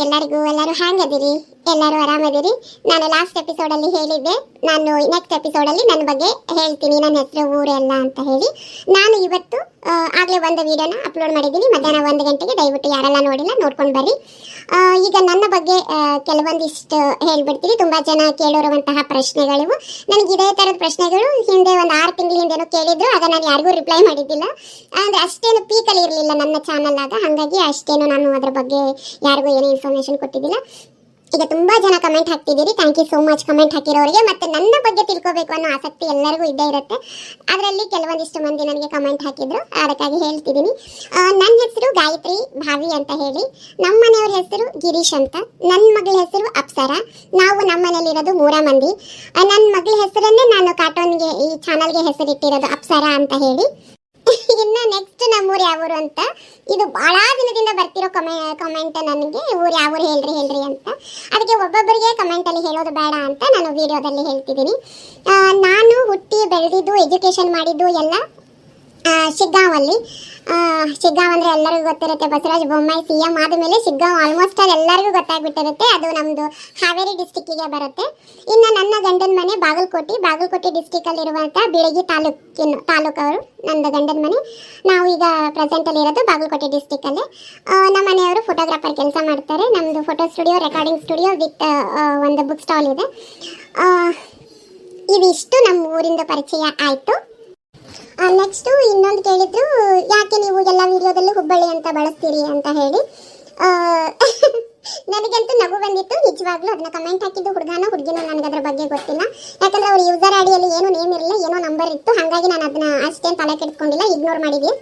ಎಲ್ಲರೂ ಹ್ಯಾಂಗದಿರಿ? ಎಲ್ಲರೂ ಆರಾಮದಿರಿ? ನಾನು ಲಾಸ್ಟ್ ಎಪಿಸೋಡಲ್ಲಿ ಹೇಳಿದ್ದೆ, ನಾನು ನೆಕ್ಸ್ಟ್ ಎಪಿಸೋಡಲ್ಲಿ ನನ್ನ ಬಗ್ಗೆ ಹೇಳ್ತೀನಿ, ನನ್ನ ಹೆಸರು ಊರು ಎಲ್ಲ ಅಂತ ಹೇಳಿ. ನಾನು ಇವತ್ತು ಆಗಲೇ ಒಂದು ವಿಡಿಯೋನ ಅಪ್ಲೋಡ್ ಮಾಡಿದ್ದೀನಿ ಮಧ್ಯಾಹ್ನ 1 ಗಂಟೆಗೆ. ದಯವಿಟ್ಟು ಯಾರೆಲ್ಲ ನೋಡಿಲ್ಲ ನೋಡ್ಕೊಂಡು ಬರ್ರಿ. ಈಗ ನನ್ನ ಬಗ್ಗೆ ಕೆಲವೊಂದಿಷ್ಟು ಹೇಳ್ಬಿಡ್ತೀನಿ. ತುಂಬ ಜನ ಕೇಳಿರುವಂತಹ ಪ್ರಶ್ನೆಗಳಿವು. ನನಗೆ ಇದೇ ಥರದ ಪ್ರಶ್ನೆಗಳು ಹಿಂದೆ ಒಂದು 6 ತಿಂಗಳ ಹಿಂದೆನೂ ಕೇಳಿದ್ರು. ಆಗ ನಾನು ಯಾರಿಗೂ ರಿಪ್ಲೈ ಮಾಡಿದ್ದಿಲ್ಲ. ಅಂದರೆ ಅಷ್ಟೇನು ಪೀಕಲ್ಲಿ ಇರಲಿಲ್ಲ ನನ್ನ ಚಾನಲ್ ಆಗ. ಹಾಗಾಗಿ ಅಷ್ಟೇನು ನಾನು ಅದರ ಬಗ್ಗೆ ಯಾರಿಗೂ ಏನೂ ಇನ್ಫಾರ್ಮೇಷನ್ ಕೊಟ್ಟಿದ್ದಿಲ್ಲ. ಈಗ ತುಂಬ ಜನ ಕಮೆಂಟ್ ಹಾಕ್ತಿದ್ದೀರಿ. Thank you so much comment ಹಾಕಿರೋರಿಗೆ. ಮತ್ತು ನನ್ನ ಬಗ್ಗೆ ತಿಳ್ಕೊಬೇಕು ಅನ್ನೋ ಆಸಕ್ತಿ ಎಲ್ಲರಿಗೂ ಇದ್ದೇ ಇರುತ್ತೆ. ಅದರಲ್ಲಿ ಕೆಲವೊಂದಿಷ್ಟು ಮಂದಿ ನನಗೆ ಕಮೆಂಟ್ ಹಾಕಿದ್ರು, ಅದಕ್ಕಾಗಿ ಹೇಳ್ತಿದ್ದೀನಿ. ನನ್ನ ಹೆಸರು ಗಾಯತ್ರಿ ಭಾವಿ ಅಂತ ಹೇಳಿ. ನಮ್ಮ ಮನೆಯವ್ರ ಹೆಸರು ಗಿರೀಶ್ ಅಂತ. ನನ್ನ ಮಗಳ ಹೆಸರು ಅಪ್ಸರ. ನಾವು ನಮ್ಮ ಮನೆಯಲ್ಲಿರೋದು 3 ಮಂದಿ. ನನ್ನ ಮಗಳ ಹೆಸರನ್ನೇ ನಾನು ಕಾರ್ಟೂನ್ಗೆ, ಈ ಚಾನಲ್ಗೆ ಹೆಸರಿಟ್ಟಿರೋದು ಅಪ್ಸರ ಅಂತ ಹೇಳಿ. ಇನ್ನು ನೆಕ್ಸ್ಟ್ ನಮ್ಮೂರು ಯಾವೂರು ಅಂತ, ಇದು ಭಾಳ ದಿನದಿಂದ ಬರ್ತಿರೋ ಕಮೆಂಟ್ ನನಗೆ, ಊರು ಯಾವೂರು ಹೇಳ್ರಿ ಅಂತ. ಅದಕ್ಕೆ ಒಬ್ಬೊಬ್ಬರಿಗೆ ಕಮೆಂಟಲ್ಲಿ ಹೇಳೋದು ಬೇಡ ಅಂತ ನಾನು ವಿಡಿಯೋದಲ್ಲಿ ಹೇಳ್ತಿದ್ದೀನಿ. ನಾನು ಹುಟ್ಟಿ ಬೆಳೆದಿದ್ದು, ಎಜುಕೇಷನ್ ಮಾಡಿದ್ದು ಎಲ್ಲ ಶಿಗ್ಗಾಂವಲ್ಲಿ. ಶಿಗ್ಗಾಂವ್ ಅಂದರೆ ಎಲ್ಲರಿಗೂ ಗೊತ್ತಿರುತ್ತೆ. ಬಸವರಾಜ ಬೊಮ್ಮಾಯಿ CM ಆದಮೇಲೆ ಶಿಗ್ಗಾಂವ್ ಆಲ್ಮೋಸ್ಟ್ ಅಲ್ಲಿ ಎಲ್ಲರಿಗೂ ಗೊತ್ತಾಗ್ಬಿಟ್ಟಿರುತ್ತೆ. ಅದು ನಮ್ಮದು ಹಾವೇರಿ ಡಿಸ್ಟಿಕ್ಕಿಗೆ ಬರುತ್ತೆ. ಇನ್ನು ನನ್ನ ಗಂಡನ ಮನೆ ಬಾಗಲಕೋಟೆ ಡಿಸ್ಟಿಕಲ್ಲಿರುವಂಥ ಬೀಳಗಿ ತಾಲೂಕವರು ನಂದು ಗಂಡನ ಮನೆ. ನಾವು ಈಗ ಪ್ರೆಸೆಂಟಲ್ಲಿ ಇರೋದು ಬಾಗಲಕೋಟೆ ಡಿಸ್ಟಿಕಲ್ಲೇ. ನಮ್ಮ ಮನೆಯವರು ಫೋಟೋಗ್ರಾಫರ್ ಕೆಲಸ ಮಾಡ್ತಾರೆ. ನಮ್ಮದು photo studio, recording studio with ಒಂದು ಬುಕ್ ಸ್ಟಾಲ್ ಇದೆ. ಇದಿಷ್ಟು ನಮ್ಮ ಊರಿಂದ ಪರಿಚಯ ಆಯಿತು. ನೆಕ್ಸ್ಟು ಇನ್ನೊಂದು ಕೇಳಿದ್ರು, ಯಾಕೆ ನೀವು ಎಲ್ಲ ವಿಡಿಯೋದಲ್ಲೂ ಹುಬ್ಬಳ್ಳಿ ಅಂತ ಬಳಸ್ತೀರಿ ಅಂತ ಹೇಳಿ. ನನಗಂತೂ ನಗು ಬಂದಿತ್ತು ನಿಜವಾಗ್ಲೂ. ಅದನ್ನ ಕಮೆಂಟ್ ಹಾಕಿದ್ದು ಹುಡುಗಿನೋ ನನಗೆ ಅದ್ರ ಬಗ್ಗೆ ಗೊತ್ತಿಲ್ಲ. ಯಾಕಂದರೆ ಅವ್ರ ಯೂಸರ್ ಐಡಿಯಲ್ಲಿ ಏನೂ ನೇಮ್ ಇರಲಿಲ್ಲ, ಏನೋ ನಂಬರ್ ಇತ್ತು. ಹಾಗಾಗಿ ನಾನು ಅದನ್ನ ಅಷ್ಟೇನು ತಲೆ ಕೆಡಿಸ್ಕೊಂಡಿಲ್ಲ, ಇಗ್ನೋರ್ ಮಾಡಿದ್ವಿ.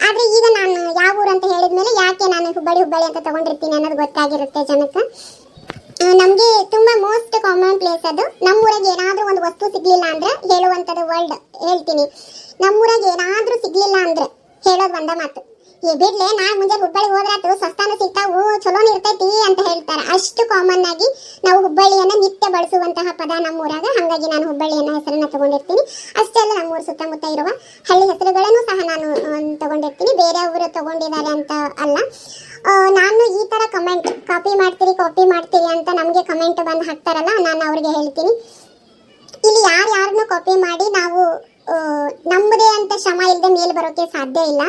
ಆದರೆ ಈಗ ನಾನು ಯಾವ ಊರು ಅಂತ ಹೇಳಿದ್ಮೇಲೆ ಯಾಕೆ ನಾನು ಹುಬ್ಬಳ್ಳಿ ಅಂತ ತೊಗೊಂಡಿರ್ತೀನಿ ಅನ್ನೋದು ಗೊತ್ತಾಗಿರುತ್ತೆ ಜನಕ್ಕೆ. ನಮಗೆ ತುಂಬ ಮೋಸ್ಟ್ ಕಾಮನ್ ಪ್ಲೇಸ್ ಅದು. ನಮ್ಮೂರಾಗೆ ಏನಾದರೂ ಒಂದು ವಸ್ತು ಸಿಗಲಿಲ್ಲ ಅಂದರೆ ಹೇಳುವಂಥದ್ದು ವರ್ಲ್ಡ್ ಹೇಳ್ತೀನಿ. ನಮ್ಮೂರಾಗೆ ಏನಾದರೂ ಸಿಗಲಿಲ್ಲ ಅಂದರೆ ಹೇಳೋದು ಒಂದೇ ಮಾತು, ಬಿಡ್ಲೆ ನಾ ಮುಂಜಾನೆ ಹುಬ್ಬಳ್ಳಿ ಹೋದ್ರಾತು ಸಸ್ತಾನು ಸಿಗ್ತಾವು, ಚಲೋನು ಇರ್ತೈತಿ ಅಂತ ಹೇಳ್ತಾರೆ. ಅಷ್ಟು ಕಾಮನ್ ಆಗಿ ನಾವು ಹುಬ್ಬಳ್ಳಿಯನ್ನು ನಿತ್ಯ ಬಳಸುವಂತಹ ಪದ ನಮ್ಮೂರಾಗ. ಹಾಗಾಗಿ ನಾನು ಹುಬ್ಬಳ್ಳಿ ಅನ್ನೋ ಹೆಸರನ್ನು ತಗೊಂಡಿರ್ತೀನಿ. ಅಷ್ಟೇ ಅಲ್ಲ, ನಮ್ಮೂರ ಸುತ್ತಮುತ್ತ ಇರುವ ಹಳ್ಳಿ ಹೆಸರುಗಳನ್ನು ಸಹ ನಾನು ತಗೊಂಡಿರ್ತೀನಿ. ಬೇರೆ ಊರು ತಗೊಂಡಿದ್ದಾರೆ ಅಂತ ಅಲ್ಲ. ನಾನು ಈ ಥರ ಕಮೆಂಟ್ ಕಾಪಿ ಮಾಡ್ತೀರಿ ಅಂತ ನಮಗೆ ಕಮೆಂಟ್ ಬಂದು ಹಾಕ್ತಾರಲ್ಲ, ನಾನು ಅವ್ರಿಗೆ ಹೇಳ್ತೀನಿ, ಇಲ್ಲಿ ಯಾರನ್ನೂ ಕಾಪಿ ಮಾಡಿ ನಾವು ನಮ್ಮದೇ ಅಂತ ಶ್ರಮ ಇಲ್ಲದೆ ಮೇಲೆ ಬರೋಕ್ಕೆ ಸಾಧ್ಯ ಇಲ್ಲ.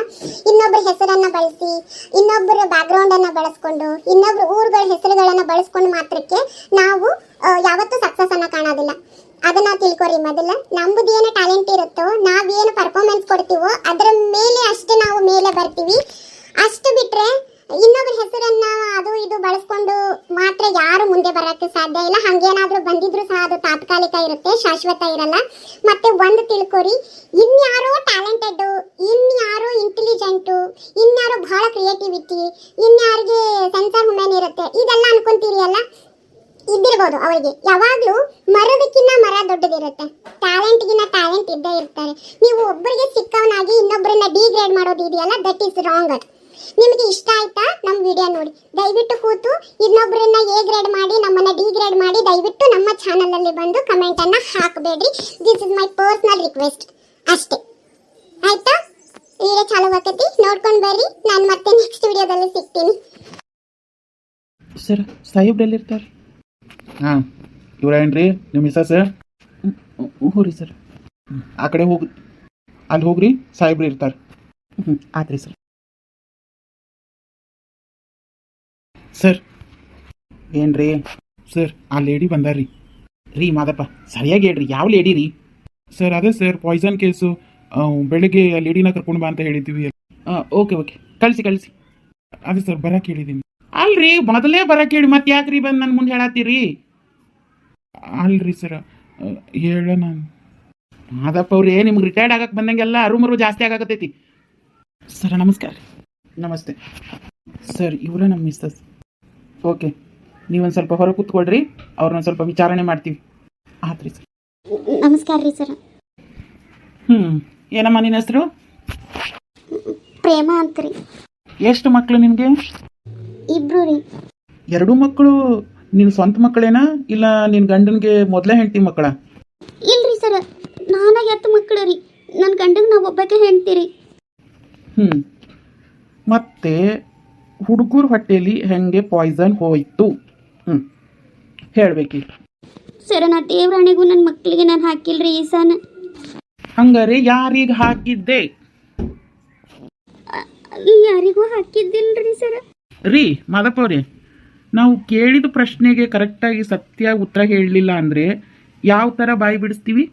ಇನ್ನೊಬ್ಬರ ಹೆಸರನ್ನು ಬಳಸಿ, ಇನ್ನೊಬ್ಬರ ಬ್ಯಾಕ್ಗ್ರೌಂಡನ್ನು ಬಳಸ್ಕೊಂಡು, ಇನ್ನೊಬ್ಬರ ಊರುಗಳ ಹೆಸರುಗಳನ್ನು ಬಳಸ್ಕೊಂಡು ಮಾತ್ರಕ್ಕೆ ನಾವು ಯಾವತ್ತೂ ಸಕ್ಸಸ್ಸನ್ನು ಕಾಣೋದಿಲ್ಲ. ಅದನ್ನು ತಿಳ್ಕೊರಿ ಮೊದಲು. ನಮ್ಮದೇನು ಟ್ಯಾಲೆಂಟ್ ಇರುತ್ತೋ, ನಾವೇನು ಪರ್ಫಾರ್ಮೆನ್ಸ್ ಕೊಡ್ತೀವೋ ಅದರ ಮೇಲೆ ಅಷ್ಟೇ ನಾವು ಮೇಲೆ ಬರ್ತೀವಿ. ಅಷ್ಟು ಬಿಟ್ಟರೆ ಇನ್ನೊಬ್ಬರ ಹೆಸರನ್ನ ಅದು ಇದು ಬಳಸ್ಕೊಂಡು ಮಾತ್ರ ಯಾರು ಮುಂದೆ ಬರೋಕ್ಕೆ ಸಾಧ್ಯ ಇಲ್ಲ. ಹಾಗೇನಾದರೂ ಬಂದಿದ್ರು ಸಹ ಅದು ತಾತ್ಕಾಲಿಕ ಇರುತ್ತೆ, ಶಾಶ್ವತ ಇರಲ್ಲ. ಮತ್ತೆ ಒಂದು ತಿಳ್ಕೊರಿ, ಇನ್ಯಾರೋ ಟ್ಯಾಲೆಂಟೆಡ್ಡು, ಇನ್ಯಾರೋ ಇಂಟೆಲಿಜೆಂಟು, ಇನ್ಯಾರೋ ಬಹಳ ಕ್ರಿಯೇಟಿವಿಟಿ, ಇನ್ಯಾರಿಗೆ ಸೆನ್ಸರ್ ಹುಮೇನ್ ಇರುತ್ತೆ, ಇದೆಲ್ಲ ಅನ್ಕೊಂತೀರಿ ಅಲ್ಲ, ಇದ್ದಿರ್ಬೋದು. ಅವರಿಗೆ ಯಾವಾಗಲೂ ಮರದಕ್ಕಿಂತ ಮರ ದೊಡ್ಡದಿರುತ್ತೆ, ಟ್ಯಾಲೆಂಟ್ಗಿನ್ನ ಟ್ಯಾಲೆಂಟ್ ಇದ್ದೇ ಇರ್ತಾರೆ. ನೀವು ಒಬ್ಬರಿಗೆ ಸಿಕ್ಕವನಾಗಿ ಇನ್ನೊಬ್ಬರನ್ನ ಡಿಗ್ರೇಡ್ ಮಾಡೋದು ಇದೆಯಲ್ಲ, ದಟ್ ಈಸ್ ರಾಂಗ್. ಅದು ನಿಮಗೆ ಇಷ್ಟ ಆಯ್ತಾ ನಮ್ಮ ವಿಡಿಯೋ ನೋಡಿ ದಯವಿಟ್ಟು ಕೂತು ಇನ್ನೊಬ್ಬರನ್ನ ಎ ಗ್ರೇಡ್ ಮಾಡಿ ನಮ್ಮನ್ನ ಡಿ ಗ್ರೇಡ್ ಮಾಡಿ ದಯವಿಟ್ಟು ನಮ್ಮ ಚಾನಲಲ್ಲಿ ಬಂದು ಕಮೆಂಟನ್ನು ಹಾಕಬೇಡ್ರಿ. This is my personal request ಅಷ್ಟೇ, ಆಯ್ತಾ? ವಿಡಿಯೋ ಚಾಲು ಆಕತಿ, ನೋಡ್ಕೊಂಡು ಬರ್ರಿ. ನಾನು ಮತ್ತೆ ನೆಕ್ಸ್ಟ್ ವಿಡಿಯೋದಲ್ಲಿ ಸಿಗ್ತೀನಿ. ಸರ್ ಸಾಹೇಬ್ರಲ್ಲಿ ಇರ್ತಾರೆ? ಹಾಂ, ಇವ್ರೇನ್ರಿ ನಿಮ್ಮ ಮಿಸ್ಸಸ್? ಹ್ಞೂ ರೀ ಸರ್. ಆ ಕಡೆ ಹೋಗಿ ಅಲ್ಲಿ ಹೋಗ್ರಿ, ಸಾಹೇಬ್ರು ಇರ್ತಾರೆ. ಆತ್ರಿ ಸರ್. ಸರ್ ಏನ್ರಿ ಸರ್, ಆ ಲೇಡಿ ಬಂದಾರ್ರಿ. ರೀ ಮಾದಪ್ಪ ಸರಿಯಾಗಿ ಹೇಳ್ರಿ, ಯಾವ ಲೇಡಿ ರೀ? ಸರ್ ಅದೇ ಸರ್, ಪಾಯ್ಸನ್ ಕೇಸು. ಬೆಳಿಗ್ಗೆ ಆ ಲೇಡಿನ ಕರ್ಕೊಂಡು ಬಾ ಅಂತ ಹೇಳಿದ್ದೀವಿ. ಓಕೆ ಕಳಿಸಿ. ಅದೇ ಸರ್, ಬರಕ್ಕೆ ಹೇಳಿದ್ದೀನಿ. ಅಲ್ರಿ ಮೊದಲೇ ಬರಕ್ಕೆ ಹೇಳಿ ಮತ್ತೆ ಯಾಕ್ರಿ ಬಂದು ನನ್ನ ಮುಂದೆ ಹೇಳತ್ತೀರಿ? ಅಲ್ರಿ ಸರ್, ಹೇಳೋಣ. ಮಾದಪ್ಪ ಅವ್ರೇ, ನಿಮ್ಗೆ ರಿಟೈರ್ಡ್ ಆಗಕ್ಕೆ ಬಂದಂಗೆಲ್ಲ ಅರುಮರು ಜಾಸ್ತಿ ಆಗಕತ್ತೈತಿ. ಸರ್ ನಮಸ್ಕಾರ. ನಮಸ್ತೆ ಸರ್, ಇವರೇ ನಮ್ಮ ಮಿಸ್ಸಸ್. ಓಕೆ, ನೀವೊಂದು ಸ್ವಲ್ಪ ಹೊರ ಕೂತ್ಕೊಳ್ರಿ, ಅವ್ರನ್ನ ಸ್ವಲ್ಪ ವಿಚಾರಣೆ ಮಾಡ್ತೀವಿ. ಆತ್ರಿ ಸರ್. ನಮಸ್ಕಾರ ರೀ ಸರ್. ಏನಮ್ಮ ನಿನ್ನ ಹೆಸರು? ಪ್ರೇಮ ಅಂತ್ರಿ. ಎಷ್ಟು ಮಕ್ಕಳು ನಿನಗೆ? 2 ರೀ. 2 ಮಕ್ಕಳು ನಿನ್ನ ಸ್ವಂತ ಮಕ್ಕಳೇನಾ, ಇಲ್ಲ ನಿನ್ನ ಗಂಡನಿಗೆ ಮೊದಲೇ ಹೆಂಡತಿ ಮಕ್ಕಳ? ಇಲ್ರಿ ಸರ್, ನಾನಾಗ 8 ಮಕ್ಕಳು ರೀ. ನನ್ನ ಗಂಡಗೆ ನಾವು ಒಬ್ಬಕ್ಕೆ ಹೆಣ್ತೀರಿ. ಮತ್ತೆ ಹುಡುಗರ ಹೊಟ್ಟೆಯಲ್ಲಿ ಹೆಂಗೆ ಪಾಯ್ಸನ್ ಹೋಯ್ತು ಹೇಳ್ಬೇಕೀಗ. ಸರ ನಾ ದೇವ್ರಾಣಿಗೂ ನನ್ನ ಮಕ್ಕಳಿಗೆ ನಾನು ಹಾಕಿಲ್ರಿ ಈಸಾನ. ಹಂಗಾರೆ ಯಾರಿಗೆ ಹಾಕಿದ್ದೆ? ಯಾರಿಗೂ ಹಾಕಿದ್ದಿಲ್ರಿ ಸರ. ರೀ ಮಾದಪ್ಪ ಅವ್ರೆ, ನಾವು ಕೇಳಿದ ಪ್ರಶ್ನೆಗೆ ಕರೆಕ್ಟಾಗಿ ಸತ್ಯ ಉತ್ತರ ಹೇಳಲಿಲ್ಲ ಅಂದರೆ ಯಾವ ಥರ ಬಾಯಿ ಬಿಡಿಸ್ತೀವಿ?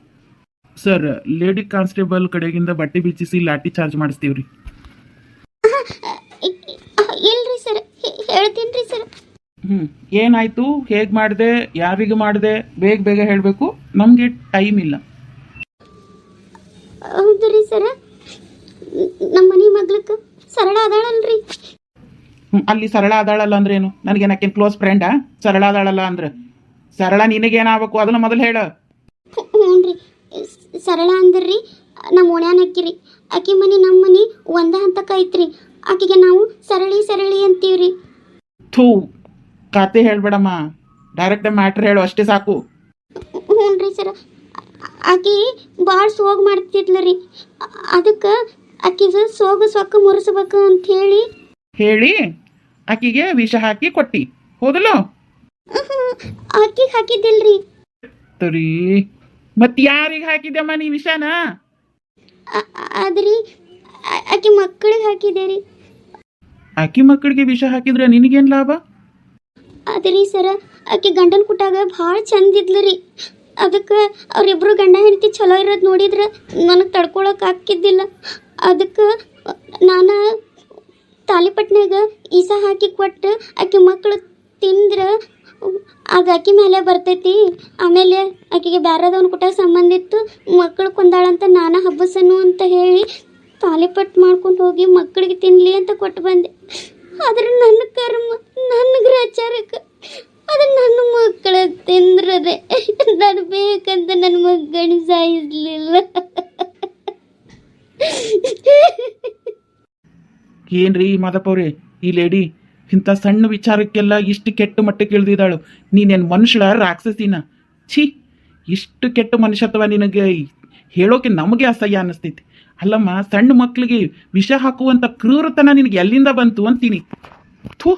ಸರ್, ಲೇಡಿ ಕಾನ್ಸ್ಟೇಬಲ್ ಕಡೆಗಿಂದ ಬಟ್ಟೆ ಬಿಚ್ಚಿಸಿ ಲಾಠಿ ಚಾರ್ಜ್ ಮಾಡಿಸ್ತೀವಿ ರೀ. ಇಲ್ರಿ ಸರ್, ಹೇಳ್ತೀನಿ ರೀ ಸರ್. ಏನಾಯಿತು, ಹೇಗೆ ಮಾಡಿದೆ, ಯಾರಿಗೆ ಮಾಡಿದೆ, ಬೇಗ ಬೇಗ ಹೇಳಬೇಕು, ನಮಗೆ ಟೈಮ್ ಇಲ್ಲ. ಹೌದು ರೀ ಸರ, ನಮ್ಮ ಮನೆ ಮಗ್ಳಕ್ಕೆ ಸರಳ ಅದಾಳಲ್ರಿ. ಅಲ್ಲಿ ಸರಳ ಅದಾಳಲ್ಲ ಅಂದ್ರೆ ಏನು? ನನಗೇನಕ್ಕೇನು ಕ್ಲೋಸ್ ಫ್ರೆಂಡಾ ಸರಳ ಅದಾಳಲ್ಲ ಅಂದ್ರೆ? ಸರಳ ನಿನಗೇನಾಗಬೇಕು ಅದನ್ನ ಮೊದಲು ಹೇಳ. ಹ್ಞೂ ರೀ, ಸರಳ ಅಂದ್ರಿ ನಮ್ಮ ಓಣ್ಯಾನ ಅಕ್ಕಿರಿ. ಆಕಿ ಮನೆ ನಮ್ಮ ಮನೆ ಒಂದ ಹಂತಕ್ಕೆ ಐತ್ರಿ. ಆಕಿಗೆ ನಾವು ಸರಳಿ ಸರಳಿ ಅಂತೀವ್ರಿ. ಥೂ, ಕತೆ ಹೇಳ್ಬೇಡಮ್ಮ, ಡೈರೆಕ್ಟ್ ಮ್ಯಾಟ್ರ್ ಹೇಳು ಅಷ್ಟೇ ಸಾಕು. ಹ್ಞೂ ರೀ ಸರ, ಆಕಿ ಭಾಳ ಸೋಗು ಮಾಡ್ತಿದ್ಲ ರೀ. ಅದಕ್ಕೆ ಆಕಿಗೆ ಸೋಗು ಸೊಕ್ಕ ಮುರಿಸ್ಬೇಕು ಅಂತ ಹೇಳಿ ಆಕಿಗೆ ವಿಷ ಹಾಕಿ ಕೊಟ್ಟಿ ಹೋದಲ್ಲ? ಆಕಿಗೆ ಹಾಕಿದ್ದಿಲ್ರಿ. ಸರಿ, ಮತ್ತೆ ಯಾರಿಗೆ ಹಾಕಿದ್ಯಮ್ಮ ನೀ ವಿಷನ? ಆದ್ರಿ ಆಕಿ ಮಕ್ಕಳಿಗೆ ಹಾಕಿದೆ ರೀ. ಆಕಿ ಮಕ್ಕಳಿಗೆ ವಿಷ ಹಾಕಿದ್ರೆ ನಿನಗೇನು ಲಾಭ? ಆದ್ರಿ ಸರ, ಆಕಿ ಗಂಡನ ಕುಟ್ಟಾಗ ಭಾಳ ಚಂದಿದ್ಲು ರೀ. ಅದಕ್ಕೆ ಅವರಿಬ್ರು ಗಂಡ ಹೆಂಡತಿ ಚಲೋ ಇರೋದು ನೋಡಿದ್ರೆ ನನಗೆ ತಡ್ಕೊಳಕ್ಕೆ ಆಗ್ತಿದ್ದಿಲ್ಲ. ಅದಕ್ಕೆ ನಾನು ತಾಲಿಪಟ್ನಾಗ ಈಸ ಹಾಕಿ ಕೊಟ್ಟು ಆಕಿ ಮಕ್ಕಳು ತಿಂದ್ರೆ ಅದು ಆಕಿ ಮೇಲೆ ಬರ್ತೈತಿ. ಆಮೇಲೆ ಆಕಿಗೆ ಬ್ಯಾರದವನು ಕುಟ ಸಂಬಂಧ ಇತ್ತು, ಮಕ್ಕಳು ಕೊಂದಾಳಂತ ನಾನು ಹಬ್ಬಸನು ಅಂತ ಹೇಳಿ ತಾಲಿಪಟ್ಟು ಮಾಡ್ಕೊಂಡು ಹೋಗಿ ಮಕ್ಕಳಿಗೆ ತಿನ್ನಲಿ ಅಂತ ಕೊಟ್ಟು ಬಂದೆ. ಆದ್ರೆ ನನ್ನ ಕರ್ಮ, ನನ್ನ ಗ್ರಾಚಾರಕ್ಕೆ ಅದು ನನ್ನ ಮಕ್ಕಳ ತಿಂದ್ರದೆ. ನಾನು ಬೇಕಂತ ನನ್ನ ಮಕ್ಕಳನ್ನ ಸಾಯಿಸ್ಲಿಲ್ಲ. ಏನ್ರಿ ಮಾದಪ್ಪ ಅವ್ರೆ, ಈ ಲೇಡಿ ಇಂಥ ಸಣ್ಣ ವಿಚಾರಕ್ಕೆಲ್ಲ ಇಷ್ಟು ಕೆಟ್ಟ ಮಟ್ಟಕ್ಕೆ ಇಳಿದಿದ್ದಾಳು. ನೀನೇನು ಮನುಷ್ಯಳ ರಾಕ್ಷಸಿನ? ಛೀ, ಇಷ್ಟು ಕೆಟ್ಟ ಮನುಷ್ಯತ್ವ ನಿನಗೆ ಹೇಳೋಕೆ ನಮಗೆ ಅಸಹ್ಯ ಅನ್ನಿಸ್ತೈತಿ. ಅಲ್ಲಮ್ಮ, ಸಣ್ಣ ಮಕ್ಕಳಿಗೆ ವಿಷ ಹಾಕುವಂಥ ಕ್ರೂರತನ ನಿನಗೆ ಎಲ್ಲಿಂದ ಬಂತು ಅಂತೀನಿ. ಥೂ,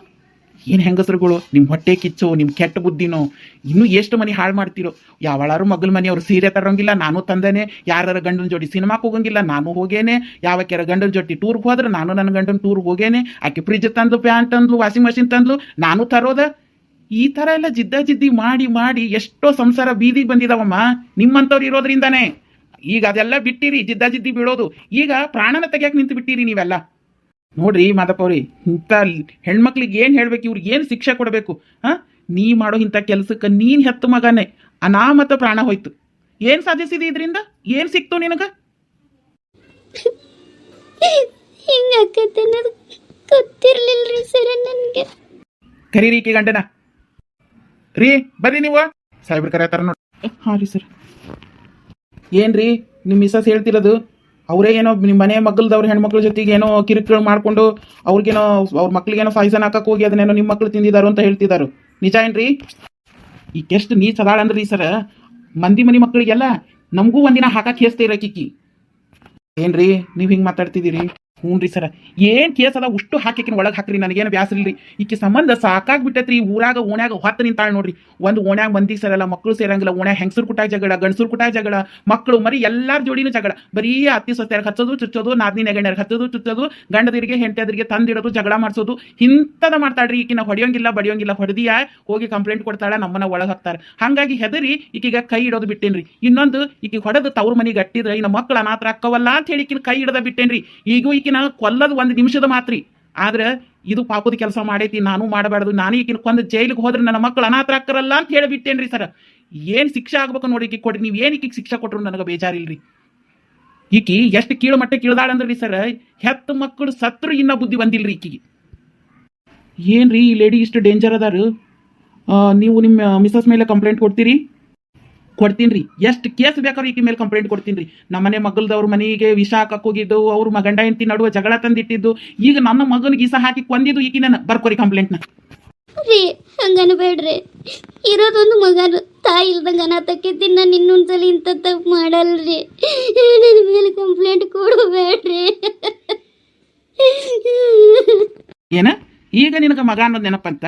ಏನು ಹೆಂಗಸರುಗಳು, ನಿಮ್ಮ ಹೊಟ್ಟೆ ಕಿಚ್ಚೋ, ನಿಮ್ಮ ಕೆಟ್ಟ ಬುದ್ಧಿನೋ, ಇನ್ನೂ ಎಷ್ಟು ಮನೆ ಹಾಳು ಮಾಡ್ತಿರೋ. ಯಾವಳಾರು ಮಗಳ ಮನೆಯವ್ರು ಸೀರೆ ತರೋಂಗಿಲ್ಲ, ನಾನು ತಂದೇನೆ. ಯಾರ ಗಂಡನ ಜೋಡಿ ಸಿನಿಮಾಕ್ಕೆ ಹೋಗಂಗಿಲ್ಲ, ನಾನು ಹೋಗೇನೆ. ಯಾವಕ್ಯಾರ ಗಂಡನ ಜೊತೆ ಟೂರ್ಗೆ ಹೋದ್ರೆ ನಾನು ನನ್ನ ಗಂಡನ ಟೂರ್ಗೆ ಹೋಗೇನೆ. ಆಕೆ ಫ್ರಿಜ್ ತಂದು, ಪ್ಯಾಂಟ್ ತಂದ್ಲು, ವಾಷಿಂಗ್ ಮಷಿನ್ ತಂದ್ಲು, ನಾನು ತರೋದ. ಈ ಥರ ಎಲ್ಲ ಜಿದ್ದಿ ಮಾಡಿ ಮಾಡಿ ಎಷ್ಟೋ ಸಂಸಾರ ಬೀದಿಗೆ ಬಂದಿದಾವಮ್ಮ, ನಿಮ್ಮಂಥವ್ರು ಇರೋದ್ರಿಂದಾನೇ. ಈಗ ಅದೆಲ್ಲ ಬಿಟ್ಟಿರಿ, ಜಿದ್ದಿ ಬೀಳೋದು. ಈಗ ಪ್ರಾಣನ ತೆಗಿಯಕ್ಕೆ ನಿಂತು ಬಿಟ್ಟಿರಿ ನೀವೆಲ್ಲ. ನೋಡ್ರಿ ಮಾದಪ್ಪ ಅವ್ರಿ, ಇಂಥ ಹೆಣ್ಮಕ್ಳಿಗೆ ಏನು ಹೇಳ್ಬೇಕು, ಇವ್ರಿಗೆ ಏನು ಶಿಕ್ಷೆ ಕೊಡಬೇಕು? ನೀ ಮಾಡೋ ಇಂಥ ಕೆಲಸಕ್ಕೆ ನೀನು ಹೆತ್ತ ಮಗನೇ ಅನಾಮತ ಪ್ರಾಣ ಹೋಯ್ತು. ಏನು ಸಾಧಿಸಿದಿ ಇದರಿಂದ? ಏನು ಸಿಕ್ತು ನಿನಗೆ? ಹಿಂಗಾಕತ್ತೆ ಅನ್ನೋದು ಗೊತ್ತಿರ್ಲಿಲ್ರಿ ಸರ ನನಗೆ. ಕರೀರಿ ಈಕೆ ಗಂಡನ. ರೀ ಬರ್ರಿ ನೀವು, ಸಾಹೇಬ್ರು ಕರೆಯತ್ತಾರ ನೋಡಿ. ಹಾಂ ರೀ ಸರ್. ಏನ್ರಿ ನಿಮ್ಮ ಮಿಸಸ್ ಹೇಳ್ತಿರೋದು? ಅವರೇ ಏನೋ ನಿಮ್ಮ ಮನೆ ಮಗಲ್ದವ್ರ ಹೆಣ್ಮಕ್ಳ ಜೊತೆಗೆ ಏನೋ ಕಿರಿಕಿರಿ ಮಾಡಿಕೊಂಡು ಅವ್ರಿಗೇನೋ ಅವ್ರ ಮಕ್ಳಿಗೇನೋ ಪಾಯ್ಸನ್ ಹಾಕಕ್ಕೆ ಹೋಗಿ ಅದನ್ನೇನೋ ನಿಮ್ಮ ಮಕ್ಳು ತಿಂದಿದ್ದಾರೋ ಅಂತ ಹೇಳ್ತಿದ್ದಾರು. ನಿಜ ಏನ್ರಿ? ಈಕೆಷ್ಟು ನೀ ಸದಾಳಂದ್ರಿ ಸರ, ಮಂದಿ ಮನೆ ಮಕ್ಕಳಿಗೆಲ್ಲ ನಮಗೂ ಒಂದಿನ ಹಾಕಕ್ಕೆ ಹೇಸ್ತೀರ ಕಿಕ್ಕಿ. ಏನ್ರಿ ನೀವು ಹಿಂಗೆ ಮಾತಾಡ್ತಿದ್ದೀರಿ? ಹ್ಞೂ ರೀ ಸರ, ಏನು ಕೇಸ್ ಅದ ಉಷ್ಟು ಹಾಕಿಕಿನ ಒಳಗೆ ಹಾಕ್ರಿ, ನನಗೇನು ಬ್ಯಾಸರ ಇಲ್ರಿ. ಈಕೆ ಸಂಬಂಧ ಸಾಕಾಗ್ಬಿಟ್ಟೈತ್ರಿ. ಊರಾಗ ಓಣ್ಯಾಗ ಹೊತ್ತು ನಿಂತಾಳೆ ನೋಡ್ರಿ. ಒಂದು ಓಣ್ಯಾಗ ಮಂದಿ ಸರಲ್ಲ, ಮಕ್ಕಳು ಸೇರಂಗಿಲ್ಲ. ಓಣ್ಯಾಗ ಹೆಂಗಸರು ಕುಟಾಗ ಜಗಳ, ಗಂಡಸರು ಕುಟಾಗ ಜಗಳ, ಮಕ್ಕಳು ಮರಿ ಎಲ್ಲಾರ ಜೋಡಿನೂ ಜಗಳ. ಬರೀ ಅತ್ತಿ ಸೊತ್ಯಾರಿಗೆ ಹಚ್ಚೋದು ಚುಚ್ಚೋದು, ನಾದಿನಿ ನೆಗಣ್ಯಾರಿಗೆ ಹಚ್ಚೋದು ಚುಚ್ಚೋದು, ಗಂಡದಿರಿಗೆ ಹೆಂಡತಿಯರಿಗೆ ತಂದಿಡೋದು, ಜಗಳ ಮಾಡಿಸೋದು, ಇಂಥದ ಮಾಡ್ತಾಳ್ರಿ. ಈಕಿನ ಹೊಡೆಯೋಂಗಿಲ್ಲ ಬಡಿಯೋಂಗಿಲ್ಲ, ಹೊಡೆದಿಯಾ ಹೋಗಿ ಕಂಪ್ಲೇಂಟ್ ಕೊಡ್ತಾಳ, ನಮ್ಮನ್ನ ಒಳಗೆ ಹಾಕ್ತಾರೆ. ಹಾಗಾಗಿ ಹೆದರಿ ಈಕಿಗೆ ಕೈ ಇಡೋದು ಬಿಟ್ಟೇನ್ರಿ. ಇನ್ನೊಂದು, ಈಕಿ ಹೊಡೆದು ತವ್ರ ಮನೆಗೆ ಗಟ್ಟಿದ್ರೆ ಇನ್ನು ಮಕ್ಕಳು ಅನಾಥರ ಅಕ್ಕವಲ್ಲ ಅಂತ ಹೇಳಿ ಈಕಿನ ಕೈ ಇಡದ ಬಿಟ್ಟೇನ್ರಿ. ಈಗೂ ಈಕಿನ ಕೊಲ್ಲದು 1 ನಿಮಿಷದ ಮಾತ್ರಿ. ಆದ್ರೆ ಇದು ಪಾಪದ ಕೆಲಸ ಮಾಡೈತಿ, ನಾನು ಮಾಡಬಾರ್ದು. ನಾನು ಈಕಿನ ಕೊಂದು ಜೈಲಿಗೆ ಹೋದ್ರೆ ನನ್ನ ಮಕ್ಕಳು ಅನಾಥರ ಅಕ್ಕರಲ್ಲ ಅಂತ ಹೇಳಿ ಬಿಟ್ಟೇನ್ರಿ ಸರ್. ಏನು ಶಿಕ್ಷೆ ಆಗ್ಬೇಕು ನೋಡಿ ಈಕಿ ಕೊಡ್ರಿ. ನೀವು ಏನು ಈಕಿಗೆ ಶಿಕ್ಷೆ ಕೊಟ್ಟರು ನನಗೆ ಬೇಜಾರಿಲ್ರಿ. ಈಕಿ ಎಷ್ಟು ಕೀಳು ಮಟ್ಟಕ್ಕೆ ಇಳ್ದಾಳಂದ್ರಿ ಸರ್, ಹೆತ್ತು ಮಕ್ಕಳು ಸತ್ರು ಇನ್ನ ಬುದ್ಧಿ ಬಂದಿಲ್ರಿ ಈಕಿಗೆ. ಏನ್ರಿ ಈ ಲೇಡಿ ಇಷ್ಟು ಡೇಂಜರ್ ಅದಾರು? ನೀವು ನಿಮ್ಮ ಮಿಸಸ್ ಮೇಲೆ ಕಂಪ್ಲೇಂಟ್ ಕೊಡ್ತೀರಿ? ಕೊಡ್ತೀನಿ ರೀ. ಎಷ್ಟು ಕೇಸ್ ಬೇಕಾದ್ರೂ ಈಕಿ ಮೇಲೆ ಕಂಪ್ಲೇಂಟ್ ಕೊಡ್ತೀನಿ ರೀ. ನಮ್ಮನೆ ಮಗಲ್ದವ್ರ ಮನೆಗೆ ವಿಷ ಹಾಕಕ್ಕೆ ಹೋಗಿದ್ದು, ಅವ್ರ ಗಂಡ ಹೆಂಡತಿ ನಡುವೆ ಜಗಳ ತಂದಿಟ್ಟಿದ್ದು, ಈಗ ನನ್ನ ಮಗನಿಗೆ ವಿಷ ಹಾಕಿ ಕೊಂದಿದ್ದು ಈಕಿನ ಬರ್ಕೋರಿ ಕಂಪ್ಲೇಂಟ್ನ. ರೀ ಹಂಗನ್ಬೇಡ್ರಿ, ಇರೋದೊಂದು ಮಗನು, ತಾಯಿ ಇಲ್ದಂಗೆ ಅನಾಥಕ್ಕಿದ್ದೀನಿ. ನಾನು ಇನ್ನೊಂದ್ಸಲ ಇಂಥ ತಪ್ಪು ಮಾಡಲ್ರಿ. ನನ್ನ ಮೇಲೆ ಕಂಪ್ಲೇಂಟ್ ಕೊಡಬೇಡ್ರಿ. ಏನ ಈಗ ನಿನಗೆ ಮಗ ಅನ್ನೋದು ನೆನಪಂತ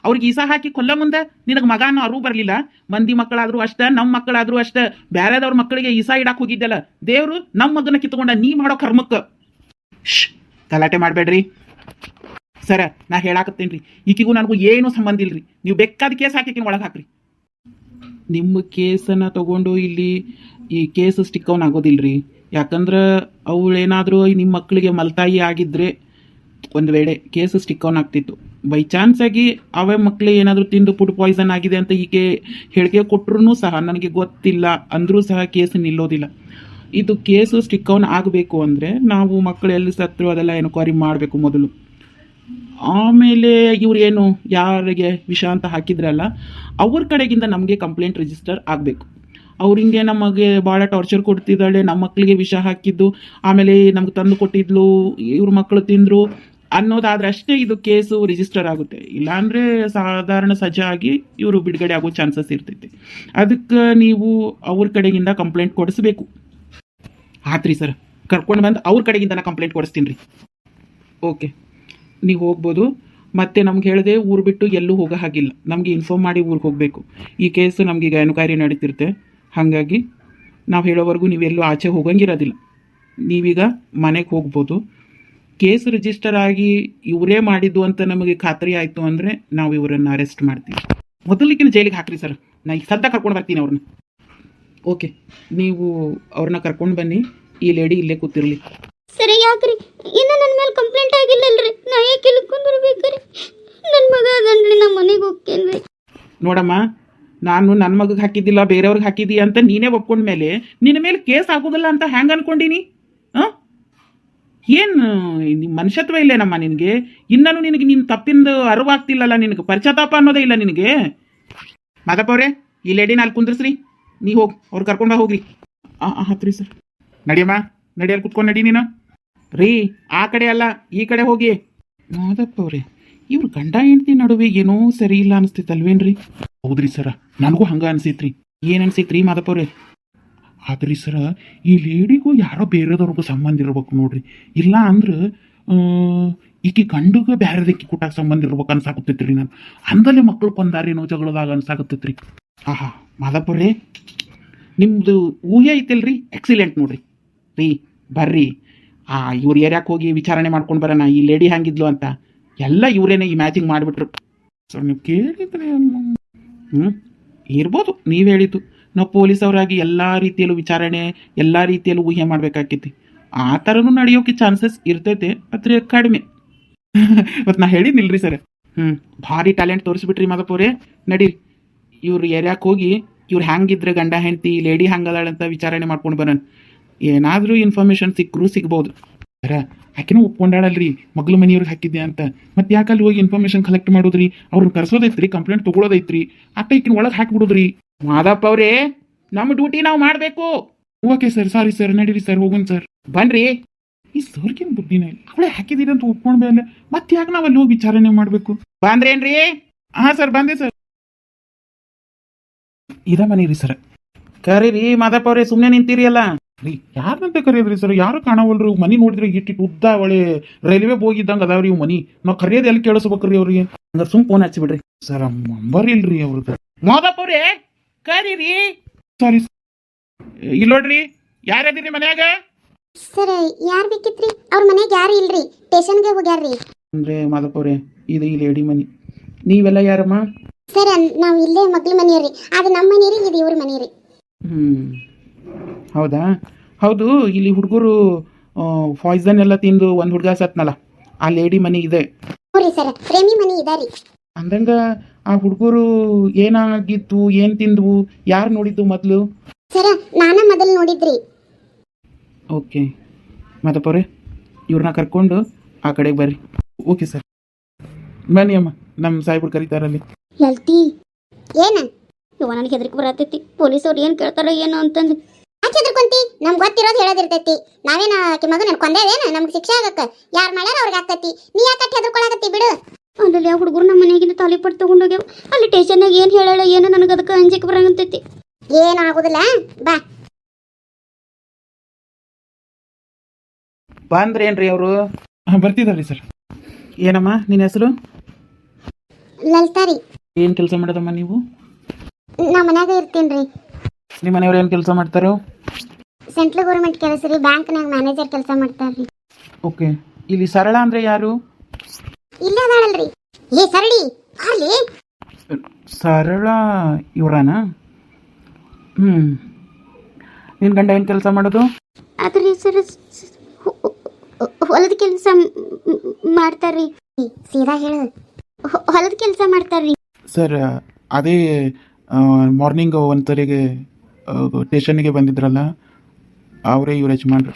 ಅವ್ರಿಗೆ ಈಸ ಹಾಕಿ ಕೊಲ್ಲ ಮುಂದೆ ನಿನಗೆ ಮಗ ಅನ್ನೋ ಅರಿವು ಬರಲಿಲ್ಲ. ಮಂದಿ ಮಕ್ಕಳಾದ್ರೂ ಅಷ್ಟ, ನಮ್ಮ ಮಕ್ಕಳಾದ್ರೂ ಅಷ್ಟ, ಬ್ಯಾರೆದವ್ರ ಮಕ್ಕಳಿಗೆ ಈಸ ಇಡಾಕ್ ಹೋಗಿದ್ದಲ್ಲ ದೇವ್ರು ನಮ್ಮ ಮಗನ ಕಿತ್ಕೊಂಡ ನೀ ಮಾಡೋ ಕರ್ಮಕ್ಕೆ. ಗಲಾಟೆ ಮಾಡಬೇಡ್ರಿ ಸರ, ನಾ ಹೇಳಾಕತ್ತೇನೆ ರೀ. ಈಕಿಗೂ ನನಗೂ ಏನೂ ಸಂಬಂಧ ಇಲ್ರಿ. ನೀವು ಬೇಕಾದ ಕೇಸ್ ಹಾಕಿಕಿನ ಒಳಗೆ ಹಾಕ್ರಿ. ನಿಮ್ಮ ಕೇಸನ್ನು ತಗೊಂಡು ಇಲ್ಲಿ ಈ ಕೇಸ್ ಸ್ಟಿಕ್ ಆನ್ ಆಗೋದಿಲ್ರಿ. ಯಾಕಂದ್ರೆ ಅವಳೇನಾದರೂ ನಿಮ್ಮ ಮಕ್ಕಳಿಗೆ ಮಲ್ತಾಯಿ ಆಗಿದ್ರೆ ಒಂದು ವೇಳೆ ಕೇಸ್ ಸ್ಟಿಕ್ ಆನ್ ಆಗ್ತಿತ್ತು. ಬೈ ಚಾನ್ಸ್ ಆಗಿ ಅವೇ ಮಕ್ಕಳಿಗೆ ಏನಾದರೂ ತಿಂದು ಫುಡ್ ಪಾಯ್ಸನ್ ಆಗಿದೆ ಅಂತ ಹೀಗೆ ಹೇಳಿಕೆ ಕೊಟ್ಟರು ಸಹ ನನಗೆ ಗೊತ್ತಿಲ್ಲ ಅಂದರೂ ಸಹ ಕೇಸ್ ನಿಲ್ಲೋದಿಲ್ಲ. ಇದು ಕೇಸು ಸ್ಟಿಕ್ ಆನ್ ಆಗಬೇಕು ಅಂದರೆ ನಾವು ಮಕ್ಕಳು ಎಲ್ಲಿ ಸತ್ರು ಅದೆಲ್ಲ ಎನ್ಕ್ವೈರಿ ಮಾಡಬೇಕು ಮೊದಲು. ಆಮೇಲೆ ಇವ್ರು ಏನು ಯಾರಿಗೆ ವಿಷ ಅಂತ ಹಾಕಿದ್ರಲ್ಲ ಅವ್ರ ಕಡೆಗಿಂದ ನಮಗೆ ಕಂಪ್ಲೇಂಟ್ ರಿಜಿಸ್ಟರ್ ಆಗಬೇಕು. ಅವ್ರು ಹಿಂಗೆ ನಮಗೆ ಭಾಳ ಟಾರ್ಚರ್ ಕೊಡ್ತಿದ್ದಾಳೆ, ನಮ್ಮ ಮಕ್ಕಳಿಗೆ ವಿಷ ಹಾಕಿದ್ದು, ಆಮೇಲೆ ನಮ್ಗೆ ತಂದು ಕೊಟ್ಟಿದ್ಲು, ಇವ್ರ ಮಕ್ಕಳು ತಿಂದರು ಅನ್ನೋದಾದ್ರೆ ಅಷ್ಟೇ ಇದು ಕೇಸು ರಿಜಿಸ್ಟರ್ ಆಗುತ್ತೆ. ಇಲ್ಲಾಂದರೆ ಸಾಧಾರಣ ಸಜಾ ಆಗಿ ಇವರು ಬಿಡುಗಡೆ ಆಗೋ ಚಾನ್ಸಸ್ ಇರ್ತೈತೆ. ಅದಕ್ಕೆ ನೀವು ಅವ್ರ ಕಡೆಗಿಂದ ಕಂಪ್ಲೇಂಟ್ ಕೊಡಿಸ್ಬೇಕು. ಆತ್ರಿ ಸರ್, ಕರ್ಕೊಂಡು ಬಂದು ಅವ್ರ ಕಡೆಗಿಂದ ನಾನು ಕಂಪ್ಲೇಂಟ್ ಕೊಡಿಸ್ತೀನಿ ರೀ. ಓಕೆ, ನೀವು ಹೋಗ್ಬೋದು. ಮತ್ತೆ ನಮ್ಗೆ ಹೇಳಿದೆ ಊರು ಬಿಟ್ಟು ಎಲ್ಲೂ ಹೋಗೋ ಹಾಗಿಲ್ಲ, ನಮಗೆ ಇನ್ಫಾರ್ಮ್ ಮಾಡಿ ಊರಿಗೆ ಹೋಗಬೇಕು. ಈ ಕೇಸು ನಮಗೀಗ ಎನ್ಕ್ವೈರಿ ನಡೀತಿರುತ್ತೆ. ಹಾಗಾಗಿ ನಾವು ಹೇಳೋವರೆಗೂ ನೀವೆಲ್ಲೂ ಆಚೆ ಹೋಗಂಗಿರೋದಿಲ್ಲ. ನೀವೀಗ ಮನೆಗೆ ಹೋಗ್ಬೋದು. ಕೇಸ್ ರಿಜಿಸ್ಟರ್ ಆಗಿ ಇವರೇ ಮಾಡಿದ್ದು ಅಂತ ನಮಗೆ ಖಾತ್ರಿ ಆಯಿತು ಅಂದರೆ ನಾವು ಇವರನ್ನು ಅರೆಸ್ಟ್ ಮಾಡ್ತೀವಿ. ಮೊದಲಿಗಿನ ಜೈಲಿಗೆ ಹಾಕ್ರಿ ಸರ್, ನಾ ಈಗ ಸದ್ದ ಕರ್ಕೊಂಡು ಬರ್ತೀನಿ ಅವ್ರನ್ನ. ಓಕೆ, ನೀವು ಅವ್ರನ್ನ ಕರ್ಕೊಂಡು ಬನ್ನಿ. ಈ ಲೇಡಿ ಇಲ್ಲೇ ಕೂತಿರಲಿ. ಸರಿ ಯಾಕ್ರಿ ಇನ್ನು ನನ್ನ ಮೇಲೆ ಕಂಪ್ಲೇಂಟ್ ಆಗಿಲ್ಲಲ್ರಿ? ನಾ ಯಾಕೆ ಇಳ್ಕೊಂಡು ಬರ್ಬೇಕ್ರಿ? ನನ್ನ ಮಗ ಅದನ್ರಿ, ನಮ್ಮ ಮನೆಗೆ ಹೋಗ್ತೇನ್ರಿ. ನೋಡಮ್ಮ, ನಾನು ನನ್ನ ಮಗಗೆ ಹಾಕಿದ್ದಿಲ್ಲ ಬೇರೆಯವ್ರಿಗೆ ಹಾಕಿದ್ದೀಯ ಅಂತ ನೀನೇ ಒಪ್ಕೊಂಡ್ಮೇಲೆ ನಿನ್ನ ಮೇಲೆ ಕೇಸ್ ಆಗೋದಿಲ್ಲ ಅಂತ ಹ್ಯಾಂಗೆ ಅನ್ಕೊಂಡೀನಿ? ಹಾಂ, ಏನು ನಿಮ್ಮ ಮನುಷ್ಯತ್ವ ಇಲ್ಲೇನಮ್ಮ ನಿನಗೆ? ಇನ್ನೂ ನಿನಗೆ ನಿನ್ನ ತಪ್ಪಿಂದ ಅರಿವಾಗ್ತಿಲ್ಲಲ್ಲ, ನಿನಗೆ ಪಶ್ಚಾತ್ತಾಪ ಅನ್ನೋದೇ ಇಲ್ಲ ನಿನಗೆ. ಮಾದಪ್ಪ ಅವರೇ, ಈ ಲೇಡಿನ ಅಲ್ಲಿ ಕುಂದ್ರಿಸ್ರಿ. ನೀ ಹೋಗಿ ಅವ್ರು ಕರ್ಕೊಂಡು ಬಾ ಹೋಗ್ರಿ. ಹತ್ರಿ ಸರ್. ನಡಿಯಮ್ಮ, ನಡಿಯಲ್ಲಿ ಕುತ್ಕೊಂಡು ನಡಿ ನೀನು. ರೀ, ಆ ಕಡೆ ಅಲ್ಲ ಈ ಕಡೆ ಹೋಗಿ. ಮಾದಪ್ಪ ಅವರೇ, ಇವ್ರು ಗಂಡ ಹೆಂಡತಿ ನಡುವೆ ಏನೋ ಸರಿ ಇಲ್ಲ ಅನಿಸ್ತೈತಲ್ವೇನ್ರಿ? ಹೌದ್ರಿ ಸರ, ನನಗೂ ಹಂಗೆ ಅನ್ಸೈತ್ರಿ. ಏನು ಅನ್ಸೈತ್ರಿ ಮಾದಪ್ಪ ಅವ್ರೆ? ಆದ್ರಿ ಸರ, ಈ ಲೇಡಿಗೂ ಯಾರೋ ಬೇರೆದವ್ರಿಗೂ ಸಂಬಂಧ ಇರ್ಬೇಕು ನೋಡ್ರಿ. ಇಲ್ಲ ಅಂದ್ರೆ ಈಕಿ ಗಂಡುಗ ಬ್ಯಾರೆದಕ್ಕಿ ಕೂಟಾಗ ಸಂಬಂಧ ಇರ್ಬೇಕು ಅನ್ಸಾಕತ್ತೈತ್ರಿ. ನಾನು ಅಂದಲೇ ಮಕ್ಕಳು ಕೊಂದಾರೇನೋ ಜಗಳದಾಗ ಅನ್ಸಾಕತ್ತೈತ್ರಿ. ಆಹಾ ಮಾದಪ್ಪ ಅವ್ರೆ, ನಿಮ್ಮದು ಊಹೆ ಐತಿಲ್ರಿ, ಎಕ್ಸಿಲೆಂಟ್ ನೋಡ್ರಿ. ರೀ ಬರ್ರಿ, ಇವ್ರು ಏರಿಯಾಕೆ ಹೋಗಿ ವಿಚಾರಣೆ ಮಾಡ್ಕೊಂಡು ಬರೋಣ ಈ ಲೇಡಿ ಹಂಗಿದ್ಲು ಅಂತ. ಎಲ್ಲ ಇವರೇನೆ ಈ ಮ್ಯಾಚಿಂಗ್ ಮಾಡಿಬಿಟ್ರು. ಸರ್ ನೀವು ಕೇಳಿದ್ರೆ ಇರ್ಬೋದು, ನೀವು ಹೇಳಿದ್ದು. ನಾವು ಪೊಲೀಸ್ ಅವರಾಗಿ ಎಲ್ಲ ರೀತಿಯಲ್ಲೂ ವಿಚಾರಣೆ ಎಲ್ಲ ರೀತಿಯಲ್ಲೂ ಊಹೆ ಮಾಡಬೇಕಾಕೈತಿ. ಆ ಥರನೂ ನಡೆಯೋಕೆ ಚಾನ್ಸಸ್ ಇರ್ತೈತೆ, ಆದರೆ ಕಡಿಮೆ. ಮತ್ತು ನಾ ಹೇಳಿದ್ನಿಲ್ರಿ ಸರ್. ಭಾರಿ ಟ್ಯಾಲೆಂಟ್ ತೋರಿಸ್ಬಿಟ್ರಿ ಮಾದಪ್ಪ ಅವರೇ. ನಡೀರಿ, ಇವ್ರು ಏರಿಯಾಕೆ ಹೋಗಿ ಇವ್ರು ಹ್ಯಾಂಗಿದ್ರೆ ಗಂಡ ಹೆಂಡತಿ ಲೇಡಿ ಹಂಗದಾಳಂತ ವಿಚಾರಣೆ ಮಾಡ್ಕೊಂಡು ಬರೋಣ. ಏನಾದರೂ ಇನ್ಫಾರ್ಮೇಷನ್ ಸಿಕ್ಕರೂ ಸಿಗ್ಬೋದು. ಸರ, ಆಕೆನೂ ಒಪ್ಕೊಂಡಾಳಲ್ರಿ ಮಗ್ಳು ಮನೆಯವ್ರಿಗೆ ಹಾಕಿದ್ದೆ ಅಂತ. ಮತ್ತೆ ಯಾಕಲ್ಲಿ ಹೋಗಿ ಇನ್ಫಾರ್ಮೇಷನ್ ಕಲೆಕ್ಟ್ ಮಾಡೋದ್ರಿ? ಅವ್ರನ್ನ ಕರ್ಸೋದೈತ್ರಿ, ಕಂಪ್ಲೇಂಟ್ ತೊಗೊಳೋದೈತ್ರಿ, ಆಟ ಈಕಿನ ಒಳಗೆ ಹಾಕಿಬಿಡೋದ್ರಿ. ಮಾದಪ್ಪ ಅವರೇ, ನಮ್ಮ ಡ್ಯೂಟಿ ನಾವು ಮಾಡಬೇಕು. ಓಕೆ ಸರ್, ಸಾರಿ ಸರ್, ನಡೀರಿ ಸರ್, ಹೋಗೋಣ ಸರ್. ಬನ್ರಿ. ಈ ಸರ್ಗೇನು ಬುದ್ಧಿನ ಇಲ್ಲ, ಅವಳೇ ಹಾಕಿದ್ದೀರಿ ಅಂತ ಒಪ್ಕೊಂಡ ಮೇಲೆ ಮತ್ತೆ ಯಾಕೆ ನಾವು ಅಲ್ಲಿ ಹೋಗಿ ವಿಚಾರಣೆ ಮಾಡಬೇಕು? ಬಂದ್ರೇನ್ರಿ? ಹಾಂ ಸರ್, ಬಂದೆ ಸರ್. ಇದ ಮನೆ ರೀ ಸರ್. ಕರೀರಿ ಮಾದಪ್ಪ ಅವ್ರೆ, ಸುಮ್ಮನೆ ನಿಂತೀರಿ ಅಲ್ಲ. ರೀ, ಯಾರಂತ ಕರೆಯೋದ್ರಿ ಸರ್? ಯಾರು ಕಾಣವಲ್ರಿ. ಮನಿ ನೋಡಿದ್ರೆ ಇಟ್ಟಿಟ್ಟು ಉದ್ದ ಒಳ್ಳೆ ರೈಲ್ವೆ ಹೋಗಿದ್ದಂಗೆ ಅದಾವ್ರಿ ಇವು ಮನಿ. ನಾವು ಕರೆಯೋದು ಎಲ್ಲಿ ಕೇಳಿಸ್ಬೇಕ್ರಿ ಅವ್ರಿಗೆ? ಹಂಗಾರೆ ಸುಮ್ ಫೋನ್ ಹಚ್ಚಿಬಿಡ್ರಿ. ಸರ್, ನಂಬರ್ ಇಲ್ರಿ ಅವ್ರದ್ದು. ಮಾದಪ್ಪ ಅವ್ರೆ, ಕರೀರಿ. ಸಾರಿ ಇಲ್ಲಿ ನೋಡ್ರಿ, ಯಾರದಿರಿ ಮನ್ಯಾಗ? ಸರ್, ಯಾರು ಬೇಕಿತ್ರಿ? ಅವ್ರ ಮನೆಗೆ ಯಾರು ಇಲ್ರಿ, ಸ್ಟೇಷನ್ಗೆ ಹೋಗ್ಯಾರ್ರಿ. ಅಂದ್ರೆ ಮಾದಪ್ಪ ಅವ್ರೆ, ಇದು ಈ ಲೇಡಿ ಮನಿ. ನೀವೆಲ್ಲ ಯಾರಮ್ಮ? ಸರ್, ನಾವು ಇಲ್ಲೇ ಮಗ್ಳ ಮನೆಯವ್ರಿ. ಅದು ನಮ್ಮ ಮನೆ ರೀ, ಇದು ಇವ್ರ ಮನೆ ರೀ. ಹೌದಾ? ಹೌದು, ಇಲ್ಲಿ ಹುಡುಗರು ಪಾಯ್ಸನ್ ಎಲ್ಲ ತಿಂದು ಒಂದು ಹುಡುಗ ಸತ್ನಲ್ಲ, ಆ ಲೇಡಿ ಮನೆ ಇದೆ. ಹ್ಞೂ ರೀ ಸರ್, ಪ್ರೇಮಿ ಮನೆ ಇದಾರಿ. ಅಂದಂಗ ಆ ಹುಡುಗರು ಏನಾಗಿತ್ತು, ಏನು ತಿಂದ್ವು, ಯಾರು ನೋಡಿದ್ದು ಮೊದಲು? ಸರ, ನಾನ ಮೊದಲು ನೋಡಿದ್ರಿ. ಓಕೆ ಮಾದಪ್ಪ ಅವ್ರೆ, ಇವ್ರನ್ನ ಕರ್ಕೊಂಡು ಆ ಕಡೆಗೆ ಬರ್ರಿ. ಓಕೆ ಸರ್, ಬನ್ನಿ ಅಮ್ಮ, ನಮ್ಮ ಸಾಹೇಬ್ರು ಕರೀತಾರಲ್ಲಿ. ಲಲ್ತಿ, ಏನ ಇವ ನನಗೆ ಹೆದರಿಕೆ ಬರತೈತಿ. ಪೊಲೀಸವ್ರು ಏನು ಕೇಳ್ತಾರೋ ಏನೋ ಅಂತಂದು. ಯಾಕೆ ಹೆದರ್ಕೊಂತಿ? ನಮ್ಗೆ ಗೊತ್ತಿರೋದು ಹೇಳೋದಿರ್ತೈತಿ. ನಾವೇನ ಆಕಿ ಮಗನ ಕೊಂದೇವೇನ? ನಮ್ಗೆ ಶಿಕ್ಷೆ ಆಗಕ್ಕ ಯಾರು ಮಾಡ್ಯಾರ ಅವ್ರಿಗೆ ಆಗ್ತೈತಿ. ನೀ ಯಾಕೆ ಹೆದರ್ಕೊಳಕತ್ತಿ? ಬಿಡು. ಅಲ್ಲಿ ಆ ಹುಡುಗರು ನಮ್ಮ ಮನೆಗಿಂದ ತಾಲಿ ಪಟ್ಟು ತೊಗೊಂಡೋಗ್ಯಾವ. ಅಲ್ಲಿ ಸ್ಟೇಷನ್ನಾಗ ಏನು ಹೇಳಲ್ಲ ಏನೋ, ನನಗೆ ಅದಕ್ಕೆ ಅಂಜಿಕೆ ಬರಂಗಂತೈತಿ. ಏನು ಆಗುದಿಲ್ಲ, ಬಾ. ಬಂದ್ರೇನ್ರಿ ಅವರು? ಬರ್ತಿದಾರ್ರಿ ಸರ್. ಏನಮ್ಮ ನಿನ್ನ ಹೆಸರು? ಲಲಿತಾ ರೀ. ಏನು ಕೆಲಸ ಮಾಡೋದಮ್ಮ ನೀವು? ನಾ ಮನ್ಯಾಗ ಇರ್ತೀನಿ ರೀ. ನಿಮ್ಮ ಮನೆಯವ್ರು ಏನು ಕೆಲಸ ಮಾಡ್ತಾರೋ? ಸೆಂಟ್ರಲ್ ಗೌರ್ಮೆಂಟ್ ಕೆಲಸ ರೀ, ಬ್ಯಾಂಕ್ನಾಗ ಮ್ಯಾನೇಜರ್ ಕೆಲಸ ಮಾಡ್ತಾರ್ರಿ. ಓಕೆ. ಇಲ್ಲಿ ಸರಳ ಅಂದರೆ ಯಾರು? ಇಲ್ಲೇ ಅದಾಳಲ್ರಿ. ಏ ಸರಳಿ ಅಲ್ಲಿ. ಸರಳ ಇವರಾನ? ನಿನ್ನ ಗಂಡ ಏನು ಕೆಲಸ ಮಾಡೋದು? ಆದ್ರೆ ಸರ್ ಹೊಲದ ಕೆಲಸ ಮಾಡ್ತಾರ್ರಿ. ಸೀದಾ ಹೇಳು. ಹೊಲದ ಕೆಲಸ ಮಾಡ್ತಾರ್ರಿ. ಸರ್ ಅದೇ ಮಾರ್ನಿಂಗ್ 1:30ಗೆ ಸ್ಟೇಷನ್ಗೆ ಬಂದಿದ್ರಲ್ಲ ಅವರೇ ಇವ್ರ ಯಜಮಾನ್ರು.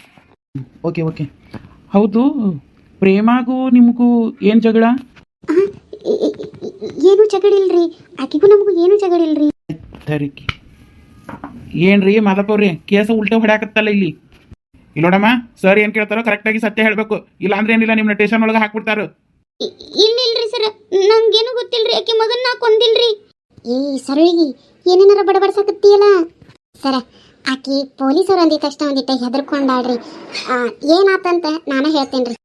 Okay okay. ಹೌದು, ಪ್ರೇಮಾಗೂ ನಿಮಗೂ ಏನು ಜಗಳ? ಏನು ಜಗಳಿಲ್ರಿ, ಆಕೆಗೂ ನಮಗೂ ಏನು ಜಗಳಿಲ್ರಿ. ತರಿಕಿ ಏನ್ರಿ ಮಾದಪ್ಪವ್ರಿ, ಕೇಸ ಉಲ್ಟೆ ಹೊಡ್ಯಾಕತ್ತಲ್ಲ ಇಲ್ಲಿ. ಇಲ್ಲೋಡಮ್ಮ, ಸರ್ ಏನು ಕೇಳ್ತಾರೋ ಕರೆಕ್ಟಾಗಿ ಸತ್ಯ ಹೇಳಬೇಕು, ಇಲ್ಲ ಅಂದ್ರೆ ಏನಿಲ್ಲ ನಿಮ್ಮನ್ನ ಸ್ಟೇಷನ್ ಒಳಗೆ ಹಾಕ್ಬಿಡ್ತಾರೋ. ಇಲ್ರಿ ಸರ್, ನಮ್ಗೇನು ಗೊತ್ತಿಲ್ರಿ. ಆಕೆ ಮಗನ್ ನಾ ಕೊಂದಿಲ್ರಿ. ಏ ಸರಳಿಗಿ ಏನೇನಾರ ಬಡಬಡ್ಸಕತ್ತೀಯಲ್ಲ. ಸರ ಆಕಿ ಪೊಲೀಸರು ಅಂದಿದ ತಕ್ಷಣ ಒಂದಿಟ್ಟ ಹೆದರ್ಕೊಂಡಾಳ್ರಿ. ಏನಾತಂತ ನಾನು ಹೇಳ್ತೇನ್ರಿ.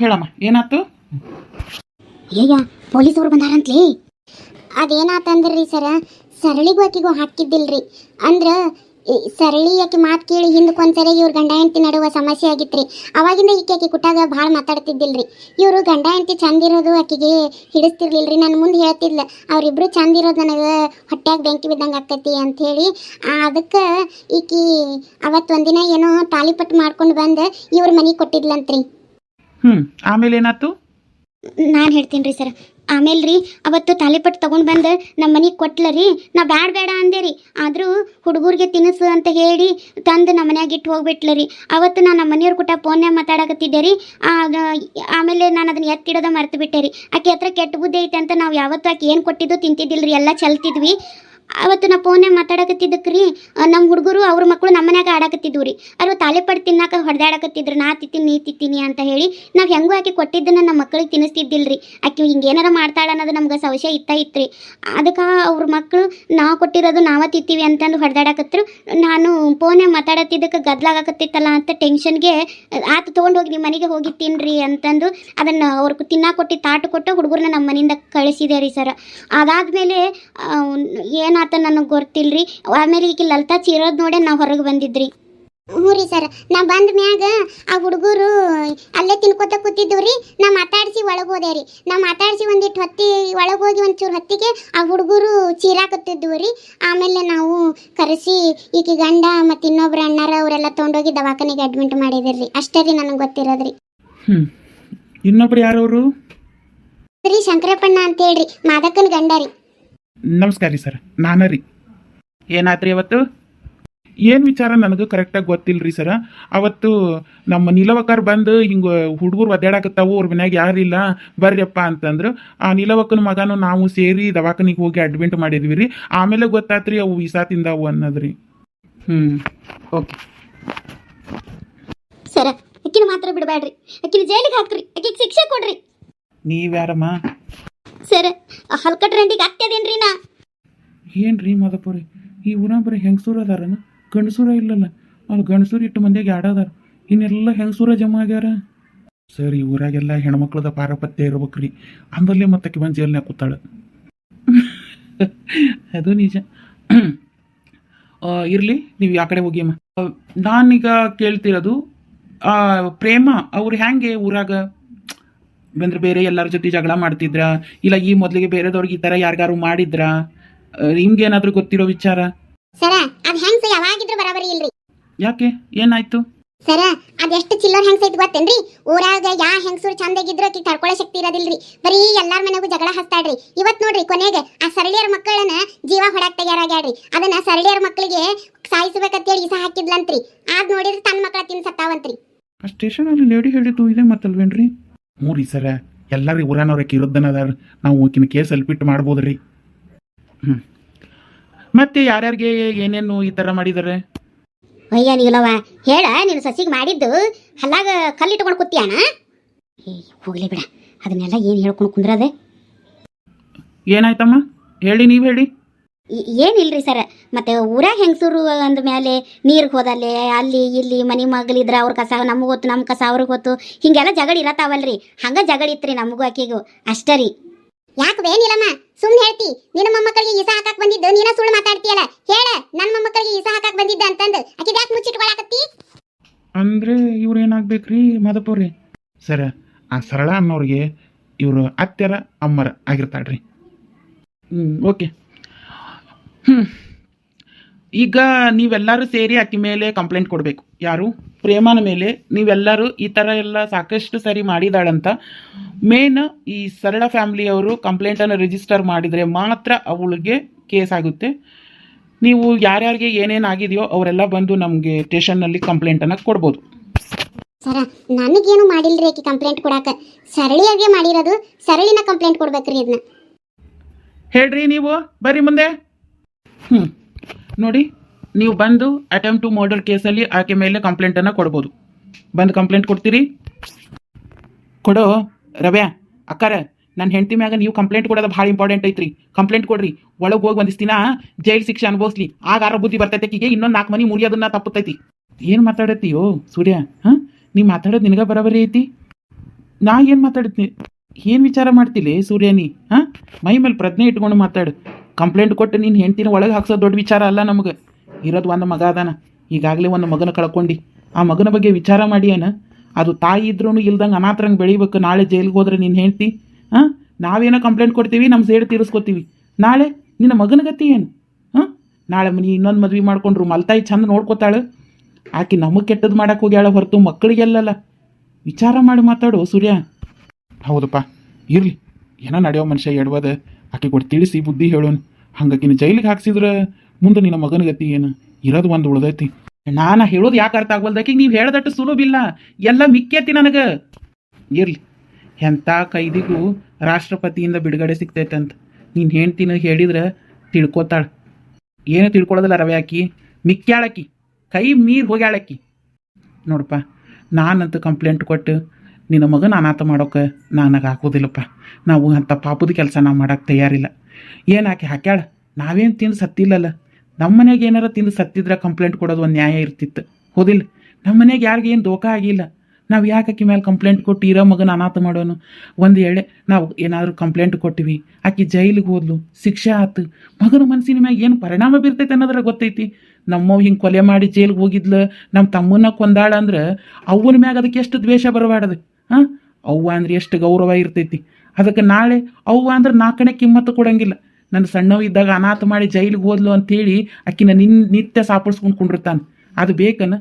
ಹೇಳಮ್ಮ ಏನಾಯ್ತು? ಈಗ ಪೊಲೀಸರು ಬಂದಾರಂತ್ಲಿ. ಅದೇನಾತಂದ್ರಿ ಸರ, ಸರಳಿಗೂ ಆಕಿಗೂ ಹಾಕಿದ್ದಿಲ್ರಿ. ಅಂದ್ರ ಸರಳಿ ಆಕಿ ಮಾತು ಕೇಳಿ ಹಿಂದಕ್ಕೊಂದ್ಸರಿ ಇವ್ರ ಗಂಡ ಹೆಂಡತಿ ನಡುವ ಸಮಸ್ಯೆ ಆಗಿತ್ರಿ. ಅವಾಗಿಂದ ಆಕಿ ಕುಟ್ಟಾಗ ಭಾಳ ಮಾತಾಡ್ತಿದ್ದಿಲ್ರಿ. ಇವರು ಗಂಡ ಹೆಂಡತಿ ಚಂದ ಇರೋದು ಆಕಿಗೆ ಹಿಡಿಸ್ತಿರ್ಲಿಲ್ರಿ. ನನ್ನ ಮುಂದೆ ಹೇಳ್ತಿದ್ಲ, ಅವ್ರಿಬ್ರು ಚಂದ ಇರೋದು ನನಗೆ ಹೊಟ್ಯಾಗ ಬೆಂಕಿ ಬಿದ್ದಂಗೆ ಆಕತಿ ಅಂಥೇಳಿ. ಅದಕ್ಕೆ ಈಕಿ ಅವತ್ತು ಒಂದಿನ ಏನೋ ತಾಲಿಪಟ್ಟು ಮಾಡ್ಕೊಂಡು ಬಂದು ಇವ್ರ ಮನೆಗೆ ಕೊಟ್ಟಿದ್ಲಂತ್ರಿ. ಆಮೇಲೆ ಏನಾಯ್ತು? ನಾನು ಹೇಳ್ತೀನಿ ರೀ ಸರ್. ಆಮೇಲೆ ರೀ ಅವತ್ತು ತಾಲಿಪಟ್ಟು ತೊಗೊಂಡು ಬಂದು ನಮ್ಮ ಮನೆಗೆ ಕೊಟ್ಲರಿ. ನಾ ಬೇಡ ಅಂದೆ ರೀ. ಆದರೂ ಹುಡುಗರಿಗೆ ತಿನಿಸು ಅಂತ ಹೇಳಿ ತಂದು ನಮ್ಮ ಮನ್ಯಾಗ ಇಟ್ಟು ಹೋಗ್ಬಿಟ್ಲರಿ. ಅವತ್ತು ನಾನು ನಮ್ಮ ಮನೆಯವ್ರ ಕೂಟ ಫೋನ್ಯಾಗ ಮಾತಾಡಕತ್ತಿದ್ದೆ ರೀ. ಆಮೇಲೆ ನಾನು ಅದನ್ನ ಎತ್ತಿಡೋದ ಮರ್ತು ಬಿಟ್ಟೆ ರೀ. ಆಕೆ ಹತ್ರ ಕೆಟ್ಟ ಬುದ್ಧಿ ಐತೆ ಅಂತ ನಾವು ಯಾವತ್ತೂ ಆಕೆ ಏನು ಕೊಟ್ಟಿದ್ದು ತಿಂತಿದ್ದಿಲ್ಲ ರೀ, ಎಲ್ಲ ಚಲ್ತಿದ್ವಿ. ಅವತ್ತು ನಾ ಫೋನ್ಯಾಗ ಮಾತಾಡಕತ್ತಿದ್ದಕ್ಕೆ ರೀ ನಮ್ಮ ಹುಡುಗರು ಅವ್ರ ಮಕ್ಕಳು ನಮ್ಮ ಮನ್ಯಾಗ ಆಡಕತ್ತಿದ್ವು ರೀ. ಅವ್ರು ತಾಲಿಪಟ್ಟು ತಿನ್ನಾಕ ಹೊಡೆದಾಡಕತ್ತಿದ್ರು, ನಾ ತಿತ್ತೀನಿ ನೀ ತಿತ್ತೀನಿ ಅಂತ ಹೇಳಿ. ನಾವು ಹೆಂಗೂ ಆಕೆ ಕೊಟ್ಟಿದ್ದನ್ನು ನಮ್ಮ ಮಕ್ಕಳಿಗೆ ತಿನ್ನಿಸ್ತಿದ್ದಿಲ್ಲ ರೀ. ಆಕೆ ಹಿಂಗೇನಾರ ಮಾಡ್ತಾಳೆ ಅನ್ನೋದು ನಮ್ಗೆ ಸಂಶಯ ಇತ್ತು ರೀ. ಅದಕ್ಕೆ ಅವ್ರ ಮಕ್ಕಳು ನಾವು ಕೊಟ್ಟಿರೋದು ನಾವೇ ತಿತ್ತೀವಿ ಅಂತಂದು ಹೊಡೆದಾಡಕತ್ರು. ನಾನು ಫೋನ್ಯಾಗ ಮಾತಾಡತ್ತಿದ್ದಕ್ಕೆ ಗದ್ಲಾಗಕತ್ತಿತ್ತಲ್ಲ ಅಂತ ಟೆನ್ಷನ್ಗೆ ಆತು ತೊಗೊಂಡು ಹೋಗಿ ನಿಮ್ಮ ಮನೆಗೆ ಹೋಗಿ ತಿನ್ನಿರಿ ಅಂತಂದು ಅದನ್ನು ಅವ್ರಿಗೆ ತಿನ್ನಾಕ ಕೊಟ್ಟು ತಾಟು ಕೊಟ್ಟು ಹುಡುಗರನ್ನ ನಮ್ಮ ಮನೆಯಿಂದ ಕಳಿಸಿದೆ ರೀ ಸರ್. ಅದಾದಮೇಲೆ ಏನಾತ ನನಗೆ ಗೊತ್ತಿಲ್ರಿ. ಆಮೇಲೆ ಈಗ ಲಲಿತಾ ಚೀರೋದು ನೋಡೇ ನಾವು ಹೊರಗೆ ಬಂದಿದ್ರಿ. ಹ್ಞೂ ರೀ ಸರ್, ನಾ ಬಂದ ಮ್ಯಾಗ ಆ ಹುಡುಗರು ಅಲ್ಲೇ ತಿನ್ಕೋತ ಕೂತಿದ್ವು ರೀ. ನಾ ಮಾತಾಡಿಸಿ ಒಳಗೆ ಹೋದೆ ರೀ. ನಾ ಮಾತಾಡಿಸಿ ಒಂದಿಟ್ಟು ಹೊತ್ತಿ ಒಳಗೆ ಹೋಗಿ ಒಂಚೂರು ಹೊತ್ತಿಗೆ ಆ ಹುಡುಗರು ಚೀರಾಕತ್ತಿದ್ವು ರೀ. ಆಮೇಲೆ ನಾವು ಕರೆಸಿ ಈಕಿ ಗಂಡ ಮತ್ತು ಇನ್ನೊಬ್ರು ಅಣ್ಣಾರ ಅವರೆಲ್ಲ ತೊಗೊಂಡೋಗಿ ದವಾಖಾನೆಗೆ ಅಡ್ಮಿಟ್ ಮಾಡಿದಿರಿ. ಅಷ್ಟೇ ರೀ ನನಗೆ ಗೊತ್ತಿರೋದ್ರಿ. ಇನ್ನೊಬ್ರು ಯಾರವರು? ರೀ ಶಂಕರಪ್ಪಣ್ಣ ಅಂತ ಹೇಳ್ರಿ, ಮಾದಕ್ಕನ ಗಂಡ ರೀ. ನಮಸ್ಕಾರ ರೀ ಸರ್, ನಾನ ರೀ. ಏನಾತ್ರಿ ಅವತ್ತು? ಏನು ವಿಚಾರ ನನಗೆ ಕರೆಕ್ಟಾಗಿ ಗೊತ್ತಿಲ್ಲ ರೀ ಸರ. ಅವತ್ತು ನಮ್ಮ ನಿಲವಕ್ಕರ್ ಬಂದು ಹಿಂಗೆ ಹುಡುಗರು ಒದ್ದಾಡಕತ್ತಾವು, ಅವ್ರ ಮನ್ಯಾಗ ಯಾರಿಲ್ಲ ಬರ್ರಿಯಪ್ಪ ಅಂತಂದ್ರು. ಆ ನಿಲವಕ್ಕನ ಮಗನೂ ನಾವು ಸೇರಿ ದವಾಖಾನಿಗೆ ಹೋಗಿ ಅಡ್ಮಿಟ್ ಮಾಡಿದ್ವಿ ರೀ. ಆಮೇಲೆ ಗೊತ್ತಾತ್ರಿ ಅವು ವಿಷ ತಿಂದಾವು ಅನ್ನೋದ್ರಿ. ಓಕೆ ಸರ, ಅಕ್ಕಿನ ಮಾತ್ರ ಬಿಡಬೇಡ್ರಿ. ಅಕ್ಕಿನ ಜೈಲಿಗೆ ಹಾಕ್ರಿ, ಅಕ್ಕಿಗೆ ಶಿಕ್ಷೆ ಕೊಡ್ರಿ. ನೀವ್ಯಾರಮ್ಮ? ಸರ್, ಹಲ್ಕಟ್ ರೆಂಡಿಗೆ ಆಗ್ತದೇನ್ರಿ ನಾ? ಏನ್ರಿ ಮಾದಪ್ಪವ್ರಿ, ಈ ಊರಾಗ ಬರೀ ಹೆಂಗಸೂರು ಅದಾರನ, ಗಂಡಸೂರ ಇಲ್ಲಲ್ಲ? ಅಲ್ಲಿ ಗಂಡಸೂರು ಇಟ್ಟು ಮಂದಿಗೆ ಆಡೋದಾರ, ಇನ್ನೆಲ್ಲ ಹೆಂಗಸೂರ ಜಮಾ ಆಗ್ಯಾರ. ಸರ್, ಈ ಊರಾಗೆಲ್ಲ ಹೆಣ್ಮಕ್ಳದ ಪಾರಪತ್ಯ ಇರ್ಬೇಕ್ರಿ, ಅಂದಲ್ಲೇ ಮತ್ತಕ್ಕೆ ಬಂದು ಜೈಲ್ನಾಗ ಕೂತಾಳ. ಅದು ನಿಜ. ಇರಲಿ, ನೀವು ಯಾವ ಕಡೆ ಹೋಗಿ ಅಮ್ಮ. ನಾನೀಗ ಕೇಳ್ತಿರೋದು, ಪ್ರೇಮ ಅವ್ರು ಹೆಂಗೆ ಊರಾಗ ಬಂದ್ರೆ ಬೇರೆ ಎಲ್ಲರ ಜೊತೆ ಜಗಳ ಮಾಡ್ತಿದ್ರ, ಇಲ್ಲ ಈ ಮೊದಲಿಗೆ ಬೇರೆದವ್ರಿಗೆ ಈ ಥರ ಯಾರಿಗಾರು ಮಾಡಿದ್ರ? ನಿಮ್ಗೇನಾದ್ರೂ ಗೊತ್ತಿರೋ ವಿಚಾರ? ಸರ, ಅದು ಹೆಂಗ್ಸ ಯಾವಾಗಿದ್ರು ಬರಾಬರಿ ಇಲ್ರಿ. ಯಾಕೆ, ಏನಾಯ್ತು? ಸರ, ಅದೆಷ್ಟು ಚಿಲ್ಲರ್ ಹೆಂಗ್ಸ ಐತಿ ಗೊತ್ತೇನ್ರಿ? ಊರಾಗ ಯಾ ಹೆಂಗಸರು ಚಂದಾಗಿದ್ರು ಆಕಿ ತಡ್ಕೊಳ್ಳೋ ಶಕ್ತಿ ಇರೋದಿಲ್ರಿ. ಬರೀ ಎಲ್ಲಾರ ಮನೆಗೂ ಜಗಳ ಹಚ್ತಾಳ್ರಿ. ಇವತ್ತು ನೋಡ್ರಿ, ಕೊನೆಗೆ ಆ ಸರಳಿಯರ ಮಕ್ಕಳನ್ನ ಜೀವ ಹೊಡಾಕ್ ತಯಾರಾಗ್ಯಾಡ್ರಿ. ಅದನ್ನ ಸರಳಿಯರ ಮಕ್ಕಳಿಗೆ ಸಾಯಿಸ್ಬೇಕಂತೇಳಿ ಇಸ ಹಾಕಿದ್ಲಂತ್ರಿ. ಆದ್ ನೋಡಿದ್ರೆ ತನ್ನ ಮಕ್ಕಳ ತಿನ್ಸತ್ತಾವಂತ್ರಿ. ಆ ಸ್ಟೇಷನಲ್ಲಿ ಲೇಡಿ ಹೇಳಿದ್ದು ಇದೆ ಮತ್ತಲ್ವೇನ್ರಿ? ಹ್ಞೂ ರೀ ಸರ, ಎಲ್ಲರೂ ಊರಾನವ್ರಕ್ಕೆ ಇರೋದನ್ನದಾರ, ನಾವು ಆಕಿನ ಕೇಸ್ ಅಲ್ಪಿಟ್ಟು ಮಾಡ್ಬೋದ್ರಿ. ಮತ್ತೆ ಯಾರ್ಯಾರಿಗೆ ಏನೇನು ಈ ಥರ ಮಾಡಿದ್ದಾರೆ? ಅಯ್ಯ ನೀಲವ, ಹೇಳ, ನೀನು ಸಸಿಗೆ ಮಾಡಿದ್ದು ಹಲ್ಲಾಗ ಕಲ್ಲಿಟ್ಕೊಂಡು ಕೂತಿಯಾನ? ಹೋಗ್ಲಿ ಬಿಡ, ಅದನ್ನೆಲ್ಲ ಏನು ಹೇಳ್ಕೊಂಡು ಕುಂದ್ರದೆ. ಏನಾಯ್ತಮ್ಮ ಹೇಳಿ, ನೀವು ಹೇಳಿ. ಏನಿಲ್ರಿ ಸರ್, ಮತ್ತೆ ಊರಾಗ ಹೆಂಗಸರು ಅಂದ ಮೇಲೆ ನೀರಿಗೆ ಹೋದಲ್ಲೇ ಅಲ್ಲಿ ಇಲ್ಲಿ ಮನೆ ಮಗಳಿದ್ರ ಅವ್ರ ಕಸ ನಮಗೆ ಗೊತ್ತು, ನಮ್ಮ ಕಸ ಅವ್ರಿಗೆ ಗೊತ್ತು, ಹಿಂಗೆಲ್ಲ ಜಗಳ ಇರತ್ತಾವಲ್ರಿ. ಹಂಗೆ ಜಗಳ ಇತ್ರಿ ನಮಗೂ ಆಕೆಗೂ ಅಷ್ಟೇ ರೀ. ಯಾಕೆ ಬೇನಿಲ್ಲಮ್ಮ ಸುಮ್ಮನೆ ಹೇಳ್ತಿ? ನಿನ್ನ ಮೊಮ್ಮಕ್ಕಳಿಗೆ ಈಸ ಹಾಕಕ್ ಬಂದಿದ್ದು ನೀನ ಸುಳ್ಳು ಮಾತಾಡ್ತೀಯಲ್ಲ. ಹೇಳ, ನನ್ನ ಮೊಮ್ಮಕ್ಕಳಿಗೆ ಈಸ ಹಾಕಕ್ ಬಂದಿದ್ದ ಅಂತಂದು ಆಕೆ ಯಾಕೆ ಮುಚ್ಚಿಟ್ಕೊಳಕತ್ತಿ? ಅಂದರೆ ಇವ್ರು ಏನಾಗ್ಬೇಕ್ರಿ ಮಾದಪ್ಪವ್ರಿ? ಸರ ಆ ಸರಳ ಅನ್ನೋರಿಗೆ ಇವರು ಅತ್ತೆರ ಅಮ್ಮರ ಆಗಿರ್ತಾಳ್ರಿ. ಓಕೆ. ಈಗ ನೀವೆಲ್ಲರೂ ಸೇರಿ ಆಕೆ ಮೇಲೆ ಕಂಪ್ಲೇಂಟ್ ಕೊಡಬೇಕು. ಯಾರು? ಪ್ರೇಮನ ಮೇಲೆ ನೀವೆಲ್ಲರೂ ಈ ಥರ ಎಲ್ಲ ಸಾಕಷ್ಟು ಸರಿ ಮಾಡಿದಾಳಂತ ಮೇನ್ ಈ ಸರಳ ಫ್ಯಾಮಿಲಿಯವರು ಕಂಪ್ಲೇಂಟನ್ನು ರಿಜಿಸ್ಟರ್ ಮಾಡಿದರೆ ಮಾತ್ರ ಅವಳಿಗೆ ಕೇಸ್ ಆಗುತ್ತೆ. ನೀವು ಯಾರ್ಯಾರಿಗೆ ಏನೇನು ಆಗಿದೆಯೋ ಅವರೆಲ್ಲ ಬಂದು ನಮಗೆ ಸ್ಟೇಷನ್ನಲ್ಲಿ ಕಂಪ್ಲೇಂಟನ್ನು ಕೊಡ್ಬೋದು. ಸರ ನನಗೇನು ಮಾಡಿಲ್ರಿ ಆಕೆ ಕಂಪ್ಲೇಂಟ್ ಕೊಡಾಕ. ಸರಳಿಯಾಗೆ ಮಾಡಿರೋದು. ಸರಳಿನ ಕಂಪ್ಲೇಂಟ್ ಕೊಡ್ಬೇಕ್ರಿ ಇದನ್ನ. ಹೇಳ್ರಿ ನೀವು ಬರ್ರಿ ಮುಂದೆ. ನೋಡಿ, ನೀವು ಬಂದು ಅಟೆಂಪ್ಟ್ ಟು ಮರ್ಡರ್ ಕೇಸಲ್ಲಿ ಆಕೆ ಮೇಲೆ ಕಂಪ್ಲೇಂಟನ್ನು ಕೊಡ್ಬೋದು. ಬಂದು ಕಂಪ್ಲೇಂಟ್ ಕೊಡ್ತೀರಿ? ಕೊಡೋ ರವ್ಯಾ ಅಕ್ಕಾರ, ನನ್ನ ಹೆಂಡತಿ ಮ್ಯಾಗ ನೀವು ಕಂಪ್ಲೇಂಟ್ ಕೊಡೋದು ಭಾಳ ಇಂಪಾರ್ಟೆಂಟ್ ಐತ್ರಿ. ಕಂಪ್ಲೇಂಟ್ ಕೊಡ್ರಿ. ಒಳಗೆ ಹೋಗಿ ಒಂದಿಷ್ಟು ದಿನ ಜೈಲ್ ಶಿಕ್ಷೆ ಅನುಭವಿಸ್ಲಿ. ಆಗ ಆರ ಬುದ್ಧಿ ಬರ್ತೈತೆ ಆಕಿಗೆ. ಇನ್ನೊಂದು 4 ಮನೆ ಮುರಿಯೋದನ್ನ ತಪ್ಪುತ್ತೈತಿ. ಏನು ಮಾತಾಡತ್ತೀಯೋ ಸೂರ್ಯ? ನೀ ಮಾತಾಡೋದು ನಿನಗೆ ಬರೋಬರಿ ಐತಿ? ನಾ ಏನು ಮಾತಾಡ್ತೀನಿ? ಏನು ವಿಚಾರ ಮಾಡ್ತಿಲ್ಲ ಸೂರ್ಯ ನೀ? ಮೈ ಮೇಲೆ ಪ್ರಜ್ಞೆ ಇಟ್ಕೊಂಡು ಮಾತಾಡು. ಕಂಪ್ಲೇಂಟ್ ಕೊಟ್ಟು ನೀನು ಹೆಂಡ್ತಿನ ಒಳಗೆ ಹಾಕ್ಸೋದು ದೊಡ್ಡ ವಿಚಾರ ಅಲ್ಲ. ನಮಗೆ ಇರೋದು ಒಂದು ಮಗ ಅದಾನ. ಈಗಾಗಲೇ ಒಂದು ಮಗನ ಕಳ್ಕೊಂಡು ಆ ಮಗನ ಬಗ್ಗೆ ವಿಚಾರ ಮಾಡಿ ಏನ? ಅದು ತಾಯಿ ಇದ್ರೂ ಇಲ್ದಂಗೆ ಅನಾಥರಂಗೆ ಬೆಳಿಬೇಕು. ನಾಳೆ ಜೈಲಿಗೆ ಹೋದ್ರೆ ನಿನ್ನ ಹೆಂಡ್ತಿ ನಾವೇನೋ ಕಂಪ್ಲೇಂಟ್ ಕೊಡ್ತೀವಿ, ನಮ್ಮ ಸೇಡು ತೀರಿಸ್ಕೊತೀವಿ. ನಾಳೆ ನಿನ್ನ ಮಗನ ಗತಿ ಏನು? ನಾಳೆ ನೀ ಇನ್ನೊಂದು ಮದ್ವೆ ಮಾಡ್ಕೊಂಡ್ರು ಮಲ್ತಾಯಿ ಚಂದ ನೋಡ್ಕೋತಾಳೆ. ಆಕೆ ನಮಗೆ ಕೆಟ್ಟದ್ದು ಮಾಡಕ್ಕೆ ಹೋಗ್ಯಾಳ ಹೊರತು ಮಕ್ಕಳಿಗೆಲ್ಲಲ್ಲ. ವಿಚಾರ ಮಾಡಿ ಮಾತಾಡು ಸೂರ್ಯ. ಹೌದಪ್ಪ, ಇರಲಿ, ಏನೋ ನಡೆಯೋ ಮನುಷ್ಯ ಎಡ್ವದ ಆಕೆ ಕೊಟ್ಟು ತಿಳಿಸಿ ಬುದ್ಧಿ ಹೇಳೋನು. ಹಂಗಾಕಿನ ಜೈಲಿಗೆ ಹಾಕ್ಸಿದ್ರೆ ಮುಂದೆ ನಿನ್ನ ಮಗನ ಗತಿ ಏನು? ಇರೋದು ಒಂದು ಉಳ್ದೈತಿ. ನಾನು ಹೇಳೋದು ಯಾಕೆ ಅರ್ಥ ಆಗ್ಬಲ್ದಾಕಿ? ನೀವು ಹೇಳ್ದಟ್ಟು ಸುಲಭಿಲ್ಲ, ಎಲ್ಲ ಮಿಕ್ಕೈತಿ ನನಗೆ. ಇರಲಿ, ಎಂಥ ಕೈದಿಗೂ ರಾಷ್ಟ್ರಪತಿಯಿಂದ ಬಿಡುಗಡೆ ಸಿಗ್ತೈತಂತ ನೀನು ಹೆಂಡ್ತಿನ ಹೇಳಿದ್ರೆ ತಿಳ್ಕೊತಾಳೆ. ಏನು ತಿಳ್ಕೊಳ್ಳೋದಿಲ್ಲ ರವೆ. ಆಕಿ ಮಿಕ್ಕ್ಯಾಳಕ್ಕಿ, ಕೈ ಮೀರಿ ಹೋಗ್ಯಾಳಕ್ಕಿ. ನೋಡಪ್ಪ, ನಾನಂತ ಕಂಪ್ಲೇಂಟ್ ಕೊಟ್ಟು ನಿನ್ನ ಮಗನ ಅನಾಥ ಮಾಡೋಕೆ ನನಗೆ ಹಾಕೋದಿಲ್ಲಪ್ಪ. ನಾವು ಅಂಥ ಪಾಪದ ಕೆಲಸ ನಾವು ಮಾಡೋಕ್ಕೆ ತಯಾರಿಲ್ಲ. ಏನು ಆಕೆ ಹಾಕ್ಯಾಳ? ನಾವೇನು ತಿಂದು ಸತ್ತಿಲ್ಲಲ್ಲ. ನಮ್ಮ ಮನೆಗೆ ಏನಾರ ತಿಂದು ಸತ್ತಿದ್ರೆ ಕಂಪ್ಲೇಂಟ್ ಕೊಡೋದು ಒಂದು ನ್ಯಾಯ ಇರ್ತಿತ್ತು, ಹೋದಿಲ್ಲ? ನಮ್ಮ ಮನೆಗೆ ಯಾರಿಗೇನು ಏನು ದೋಖ ಆಗಿಲ್ಲ. ನಾವು ಯಾಕೆ ಆಕೆ ಮೇಲೆ ಕಂಪ್ಲೇಂಟ್ ಕೊಟ್ಟು ಇರೋ ಮಗನ ಅನಾಥ ಮಾಡೋನು? ಒಂದು ವೇಳೆ ನಾವು ಏನಾದರೂ ಕಂಪ್ಲೇಂಟ್ ಕೊಟ್ಟಿವಿ, ಆಕೆ ಜೈಲಿಗೆ ಹೋದ್ಲು, ಶಿಕ್ಷೆ ಆತು, ಮಗನ ಮನಸ್ಸಿನ ಮ್ಯಾಗ ಏನು ಪರಿಣಾಮ ಬೀರ್ತೈತೆ ಅನ್ನೋದ್ರ ಗೊತ್ತೈತಿ. ನಮ್ಮವ್ ಹಿಂಗೆ ಕೊಲೆ ಮಾಡಿ ಜೈಲಿಗೆ ಹೋಗಿದ್ಲು, ನಮ್ಮ ತಮ್ಮನ್ನ ಕೊಂದಾಳ ಅಂದ್ರೆ ಅವನ ಮ್ಯಾಗ ಅದಕ್ಕೆ ಎಷ್ಟು ದ್ವೇಷ ಬರಬಾರ್ದು. ಅವ್ವ ಅಂದ್ರೆ ಎಷ್ಟು ಗೌರವ ಇರ್ತೈತಿ. ಅದಕ್ಕೆ ನಾಳೆ ಅವ್ವ ಅಂದ್ರೆ ನಾಲ್ಕನೇ ಕಿಮ್ಮತ್ತು ಕೊಡಂಗಿಲ್ಲ. ನನ್ನ ಸಣ್ಣವ ಇದ್ದಾಗ ಅನಾಥ ಮಾಡಿ ಜೈಲಿಗೆ ಹೋದ್ಲು ಅಂತೇಳಿ ಆಕಿನ ನಿತ್ಯ ಸಾಪಿಡ್ಸ್ಕೊಂಡು ಕುಂಡಿರ್ತಾನೆ. ಅದು ಬೇಕನ?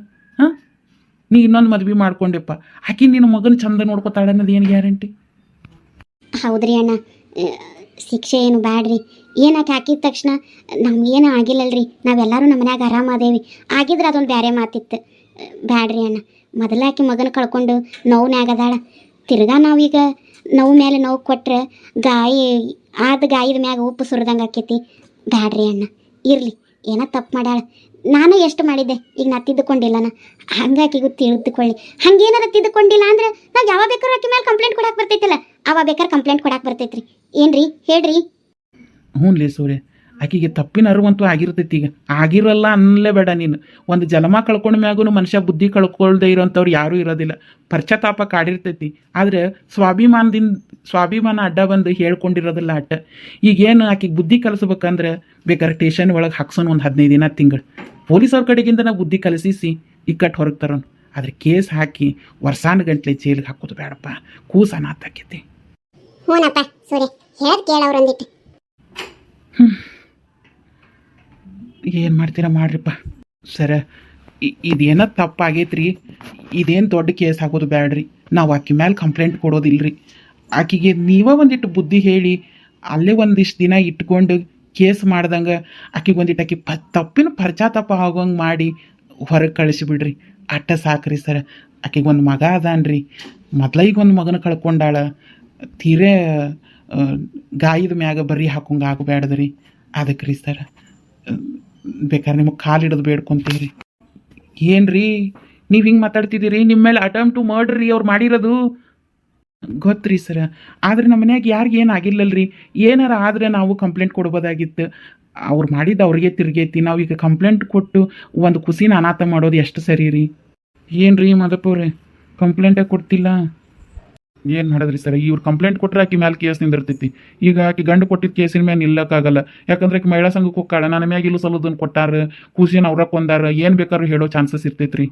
ನೀ ಇನ್ನೊಂದು ಮದ್ವೆ ಮಾಡ್ಕೊಂಡೆಪ್ಪ, ಆಕಿ ನಿನ್ನ ಮಗನ ಚಂದ ನೋಡ್ಕೊತಾಳೆ ಅನ್ನೋದು ಏನು ಗ್ಯಾರಂಟಿ? ಹೌದ್ರಿ ಅಣ್ಣ, ಶಿಕ್ಷೆ ಏನು ಬ್ಯಾಡ್ರಿ. ಏನಕ್ಕೆ ಹಾಕಿದ ತಕ್ಷಣ ನಮ್ಗೇನು ಆಗಿಲ್ಲಲ್ರಿ. ನಾವೆಲ್ಲರೂ ನಮ್ಮ ಮನ್ಯಾಗ ಆರಾಮದೇವಿ. ಆಗಿದ್ರೆ ಅದೊಂದು ಬೇರೆ ಮಾತಿತ್ತು. ಬ್ಯಾಡ್ರಿ ಅಣ್ಣ, ಮೊದಲಾಕಿ ಮಗನ ಕಳ್ಕೊಂಡು ನೋವ್ನ್ಯಾಗದಾಳ. ತಿರ್ಗಾ ನಾವೀಗ ನೋವು ಮೇಲೆ ನೋವು ಕೊಟ್ರೆ ಗಾಯದ ಮ್ಯಾಗ ಉಪ್ಪು ಸುರಿದಂಗೆ ಆಕೈತಿ. ಬ್ಯಾಡ್ರಿ ಅಣ್ಣ, ಇರಲಿ, ಏನೋ ತಪ್ಪು ಮಾಡ್ಯಾಳ. ನಾನು ಎಷ್ಟು ಮಾಡಿದ್ದೆ, ಈಗ ನಾ ತಿದ್ದುಕೊಂಡಿಲ್ಲನ. ಹಂಗಾಕಿಗೂ ತಿಳಿದುಕೊಳ್ಳಿ. ಹಂಗೇನಾರ ತಿದ್ದುಕೊಂಡಿಲ್ಲ ಅಂದ್ರೆ ನಾವು ಯಾವಾಗ ಬೇಕಾದ್ರೂ ಆಕಿ ಮೇಲೆ ಕಂಪ್ಲೇಂಟ್ ಕೊಡಕ್ಕೆ ಬರ್ತೈತಲ್ಲ, ಅವಾಗ ಬೇಕಾದ್ರೆ ಕಂಪ್ಲೇಂಟ್ ಕೊಡಕ್ಕೆ ಬರ್ತೈತ್ರಿ. ಏನ್ರಿ ಹೇಳ್ರಿ? ಹ್ಞೂ ಲೇ ಸೂರ್ಯ, ಆಕಿಗೆ ತಪ್ಪಿನ ಅರಿವಂತೂ ಆಗಿರ್ತೈತಿ. ಈಗ ಆಗಿರಲ್ಲ ಅನ್ನಲೇ ಬೇಡ ನೀನು. ಒಂದು ಜನ್ಮ ಕಳ್ಕೊಂಡ ಮ್ಯಾಗೂ ಮನುಷ್ಯ ಬುದ್ಧಿ ಕಳ್ಕೊಳ್ದೇ ಇರೋಂಥವ್ರು ಯಾರೂ ಇರೋದಿಲ್ಲ. ಪಶ್ಚಾತ್ತಾಪ ಕಾಡಿರ್ತೈತಿ. ಆದರೆ ಸ್ವಾಭಿಮಾನ ಅಡ್ಡ ಬಂದು ಹೇಳ್ಕೊಂಡಿರೋದಿಲ್ಲ ಅಡ್ಡ. ಈಗೇನು ಆಕಿಗೆ ಬುದ್ಧಿ ಕಲಿಸ್ಬೇಕಂದ್ರೆ ಬೇಕಾದ್ರೆ ಸ್ಟೇಷನ್ ಒಳಗೆ ಹಾಕ್ಸೋನು ಒಂದು 15 ದಿನ ತಿಂಗಳು. ಪೊಲೀಸವ್ರ ಕಡೆಗಿಂದ ನಾವು ಬುದ್ಧಿ ಕಲಿಸಿಸಿ ಇಕ್ಕಟ್ಟು ಹೊರಗೆ ತರೋನು. ಆದರೆ ಕೇಸ್ ಹಾಕಿ ವರ್ಷಾನ ಗಂಟ್ಲೆ ಜೈಲಿಗೆ ಹಾಕೋದು ಬೇಡಪ್ಪ. ಕೂಸ ಅನಾಥಾಕೈತಿ. ಹ್ಞೂನಪ್ಪ ಸೂರ್ಯ, ಹೇಳೋದು ಕೇಳವ್ರಂದಿಟ್ಟು. ಏನು ಮಾಡ್ತೀರಾ ಮಾಡ್ರಿಪ್ಪ. ಸರ, ಇದೇನೋ ತಪ್ಪಾಗೈತ್ರಿ. ಇದೇನು ದೊಡ್ಡ ಕೇಸ್ ಆಗೋದು ಬ್ಯಾಡ್ರಿ. ನಾವು ಆಕೆ ಮೇಲೆ ಕಂಪ್ಲೇಂಟ್ ಕೊಡೋದಿಲ್ರಿ. ಆಕೆಗೆ ನೀವೇ ಒಂದಿಟ್ಟು ಬುದ್ಧಿ ಹೇಳಿ ಅಲ್ಲೇ ಒಂದಿಷ್ಟು ದಿನ ಇಟ್ಕೊಂಡು ಕೇಸ್ ಮಾಡ್ದಂಗೆ ಆಕೆಗೆ ಒಂದಿಟ್ಟು ಆಕೆ ತಪ್ಪಿನ ಪಶ್ಚಾತ್ತಾಪ ಆಗೋಂಗೆ ಮಾಡಿ ಹೊರಗೆ ಕಳಿಸಿಬಿಡ್ರಿ. ಅಟ್ಟ ಸಾಕ್ರಿ ಸರ್. ಆಕೆಗೆ ಒಂದು ಮಗ ಅದಾನ್ರಿ. ಮೊದ್ಲೀಗ ಒಂದು ಮಗನ ಕಳ್ಕೊಂಡಾಳ. ತೀರೇ ಗಾಯದ ಮ್ಯಾಗ ಬರೀ ಹಾಕೋಂಗೆ ಆಗಬೇಡ್ದ್ರಿ. ಅದಕ್ಕೆ ರೀ ಸರ್, ಬೇಕಾದ್ರೆ ನಿಮಗೆ ಕಾಲು ಹಿಡಿದು ಬೇಡ್ಕೊತೀರಿ. ಏನು ರೀ ನೀವು ಹಿಂಗೆ ಮಾತಾಡ್ತಿದ್ದೀರಿ? ನಿಮ್ಮ ಮೇಲೆ ಅಟೆಂಪ್ಟ್ ಟು ಮರ್ಡರ್ ರೀ ಅವ್ರು ಮಾಡಿರೋದು. ಗೊತ್ತ್ರಿ ಸರ. ಆದ್ರೆ ನಮ್ಮ ಮನ್ಯಾಗ ಯಾರಿಗೆ ಏನು ಆಗಿಲ್ಲಲ್ರಿ. ಏನಾರ ಆದರೆ ನಾವು ಕಂಪ್ಲೇಂಟ್ ಕೊಡ್ಬೋದಾಗಿತ್ತು. ಅವ್ರು ಮಾಡಿದ್ದು ಅವ್ರಿಗೆ ತಿರ್ಗೈತಿ. ನಾವೀಗ ಕಂಪ್ಲೇಂಟ್ ಕೊಟ್ಟು ಒಂದು ಖುಷಿನ ಅನಾಥ ಮಾಡೋದು ಎಷ್ಟು ಸರಿ ರೀ? ಏನು ರೀ ಮಾದಪ್ಪವ್ರೆ, ಕಂಪ್ಲೇಂಟೇ ಕೊಡ್ತಿಲ್ಲ? ಏನು ಮಾಡಿದ್ರಿ ಸರ್? ಇವ್ರು ಕಂಪ್ಲೇಂಟ್ ಕೊಟ್ಟರೆ ಆಕಿ ಮ್ಯಾಲೆ ಕೇಸ್ ನಿಂದಿರ್ತೈತಿ. ಈಗ ಆಕಿ ಗಂಡು ಕೊಟ್ಟಿದ್ದ ಕೇಸಿನ ಮ್ಯಾಲೆ ನಿಲ್ಲಕ್ಕಾಗಲ್ಲ. ಯಾಕಂದ್ರೆ ಆಕಿ ಮಹಿಳಾ ಸಂಘಕ್ಕೆ ಹೋಗ್ಕಾಳ, ನನ್ನ ಮ್ಯಾಗ ಇಲ್ಲೂ ಸಲುದನ್ನು ಕೊಟ್ಟಾರ, ಖುಷಿನ ಅವ್ರ ಕೊಂದಾರ, ಏನು ಬೇಕಾದ್ರೂ ಹೇಳೋ ಚಾನ್ಸಸ್ ಇರ್ತೈತ್ರಿ.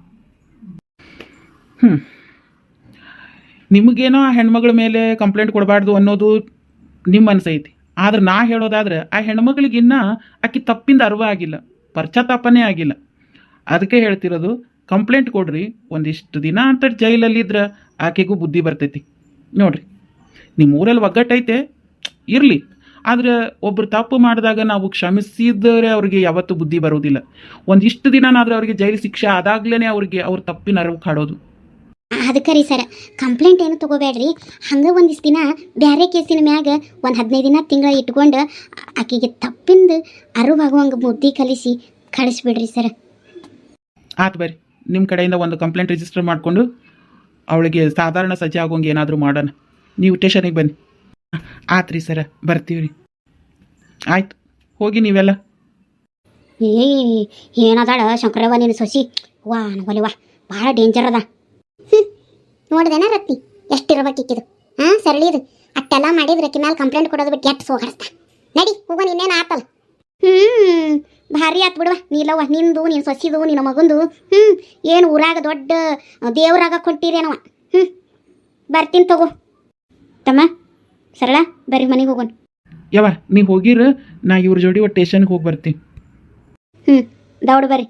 ನಿಮಗೇನೋ ಆ ಹೆಣ್ಮಗಳ ಮೇಲೆ ಕಂಪ್ಲೇಂಟ್ ಕೊಡಬಾರ್ದು ಅನ್ನೋದು ನಿಮ್ಮ ಅನ್ಸೈತಿ. ಆದ್ರೆ ನಾ ಹೇಳೋದಾದ್ರೆ ಆ ಹೆಣ್ಮಗಳಿಗಿನ್ನ ಆಕಿ ತಪ್ಪಿಂದ ಅರಿವ ಆಗಿಲ್ಲ, ಪಶ್ಚಾತ್ತಾಪನೇ ಆಗಿಲ್ಲ. ಅದಕ್ಕೆ ಹೇಳ್ತಿರೋದು, ಕಂಪ್ಲೇಂಟ್ ಕೊಡ್ರಿ. ಒಂದಿಷ್ಟು ದಿನ ಅಂತ ಜೈಲಲ್ಲಿದ್ರೆ ಆಕೆಗೂ ಬುದ್ಧಿ ಬರ್ತೈತಿ. ನೋಡ್ರಿ, ನಿಮ್ಮ ಊರಲ್ಲಿ ಒಗ್ಗಟ್ಟೈತೆ ಇರಲಿ, ಆದರೆ ಒಬ್ರು ತಪ್ಪು ಮಾಡಿದಾಗ ನಾವು ಕ್ಷಮಿಸಿದರೆ ಅವ್ರಿಗೆ ಯಾವತ್ತೂ ಬುದ್ಧಿ ಬರೋದಿಲ್ಲ. ಒಂದಿಷ್ಟು ದಿನನಾದ್ರೆ ಅವ್ರಿಗೆ ಜೈಲು ಶಿಕ್ಷೆ ಆದಾಗ್ಲೇ ಅವ್ರಿಗೆ ಅವ್ರ ತಪ್ಪಿನ ಅರಿವು ಕಾಡೋದು. ಅದಕ್ಕೆ ರೀ ಸರ್, ಕಂಪ್ಲೇಂಟ್ ಏನು ತೊಗೋಬೇಡ್ರಿ. ಹಂಗೆ ಒಂದಿಷ್ಟು ದಿನ ಬೇರೆ ಕೇಸಿನ ಮ್ಯಾಗ ಒಂದು 15 ದಿನ ತಿಂಗಳ ಇಟ್ಕೊಂಡು ಆಕೆಗೆ ತಪ್ಪಿಂದ ಅರಿವಾಗುವಂಗೆ ಬುದ್ಧಿ ಕಲಿಸಿ ಕಳಿಸ್ಬಿಡ್ರಿ ಸರ್. ಆತು ಬರ್ರಿ, ನಿಮ್ಮ ಕಡೆಯಿಂದ ಒಂದು ಕಂಪ್ಲೇಂಟ್ ರಿಜಿಸ್ಟರ್ ಮಾಡಿಕೊಂಡು ಅವಳಿಗೆ ಸಾಧಾರಣ ಸಜ್ಜೆ ಆಗೋಂಗೆ ಏನಾದರೂ ಮಾಡೋಣ. ನೀವು ಸ್ಟೇಷನಿಗೆ ಬನ್ನಿ. ಆತು ರೀ ಸರ, ಬರ್ತೀವಿ ರೀ. ಆಯ್ತು, ಹೋಗಿ ನೀವೆಲ್ಲ. ಏನದಾಳ ಶಂಕರವ್ವ ನಿನ್ನ ಸೊಸಿ? ವಾ ನವಲಿವಾ, ಭಾಳ ಡೇಂಜರ್ ಅದ. ನೋಡ್ದೇನ ರತ್ತಿ ಎಷ್ಟಿರ್ಬೇಕಿಕ್ಕಿದು. ಸರಳಿದು ಅಟ್ಟೆಲ್ಲ ಮಾಡಿದ್ರೆ ಅಕ್ಕಿ ಮೇಲೆ ಕಂಪ್ಲೇಂಟ್ ಕೊಡೋದು ಬಿಟ್ಟು ಎಟ್ಟು ಸೋಗಡಿಸ್ತಾ. ನಡಿ ಹೋಗೋಣ, ಇನ್ನೇನು ಆತಲ್ಲ. ಭಾರಿ ಆತ್ ಬಿಡುವ. ನೀಲವ್ವ, ನಿಂದು, ನಿನ್ನ ಸೊಸಿದು, ನಿನ್ನ ಮಗಂದು ಏನು ಊರಾಗ ದೊಡ್ಡ ದೇವ್ರಾಗ ಕೊಟ್ಟಿರೇನವ. ಬರ್ತೀನಿ ತಗೋ ತಮ್ಮ. ಸರಳ ಬರ್ರಿ ಮನೆಗೆ ಹೋಗೋಣ. ಯಾವ ನೀವು ಹೋಗಿರ, ನಾ ಇವ್ರ ಜೋಡಿ ಒಟ್ಟು ಸ್ಟೇಷನ್ಗೆ ಹೋಗಿ ಬರ್ತೀವಿ. ದೌಡ್ ಬರ್ರಿ.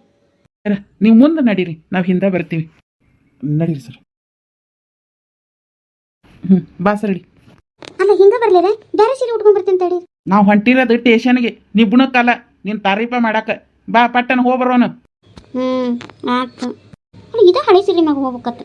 ನೀವು ಮುಂದೆ ನಡೀರಿ, ನಾವು ಹಿಂದೆ ಬರ್ತೀವಿ. ನಡೀರಿ ಸರ್. ಬಾ ಸರಳಿ. ಅಲ್ಲ ಹಿಂಗೆ ಬರ್ಲಿರ, ಬೇರೆ ಸೀರೆ ಉಟ್ಕೊಂಡ್ ಬರ್ತೀನಿ ತಡಿ. ನಾವು ಹೊಂಟಿರೋದು ಸ್ಟೇಷನ್ಗೆ, ನಿಬ್ಬುಣಕ್ಕಲ್ಲ, ನೀನು ತಾರೀಫ ಮಾಡಾಕ. ಬಾ ಪಟ್ಟನ ಹೋಗ್ಬರೋನು. ಆಯ್ತು. ಇದ ಹಳೆ ಸೀರೆ ಮ್ಯಾಗ ಹೋಗ್ಬೇಕತ್ತ.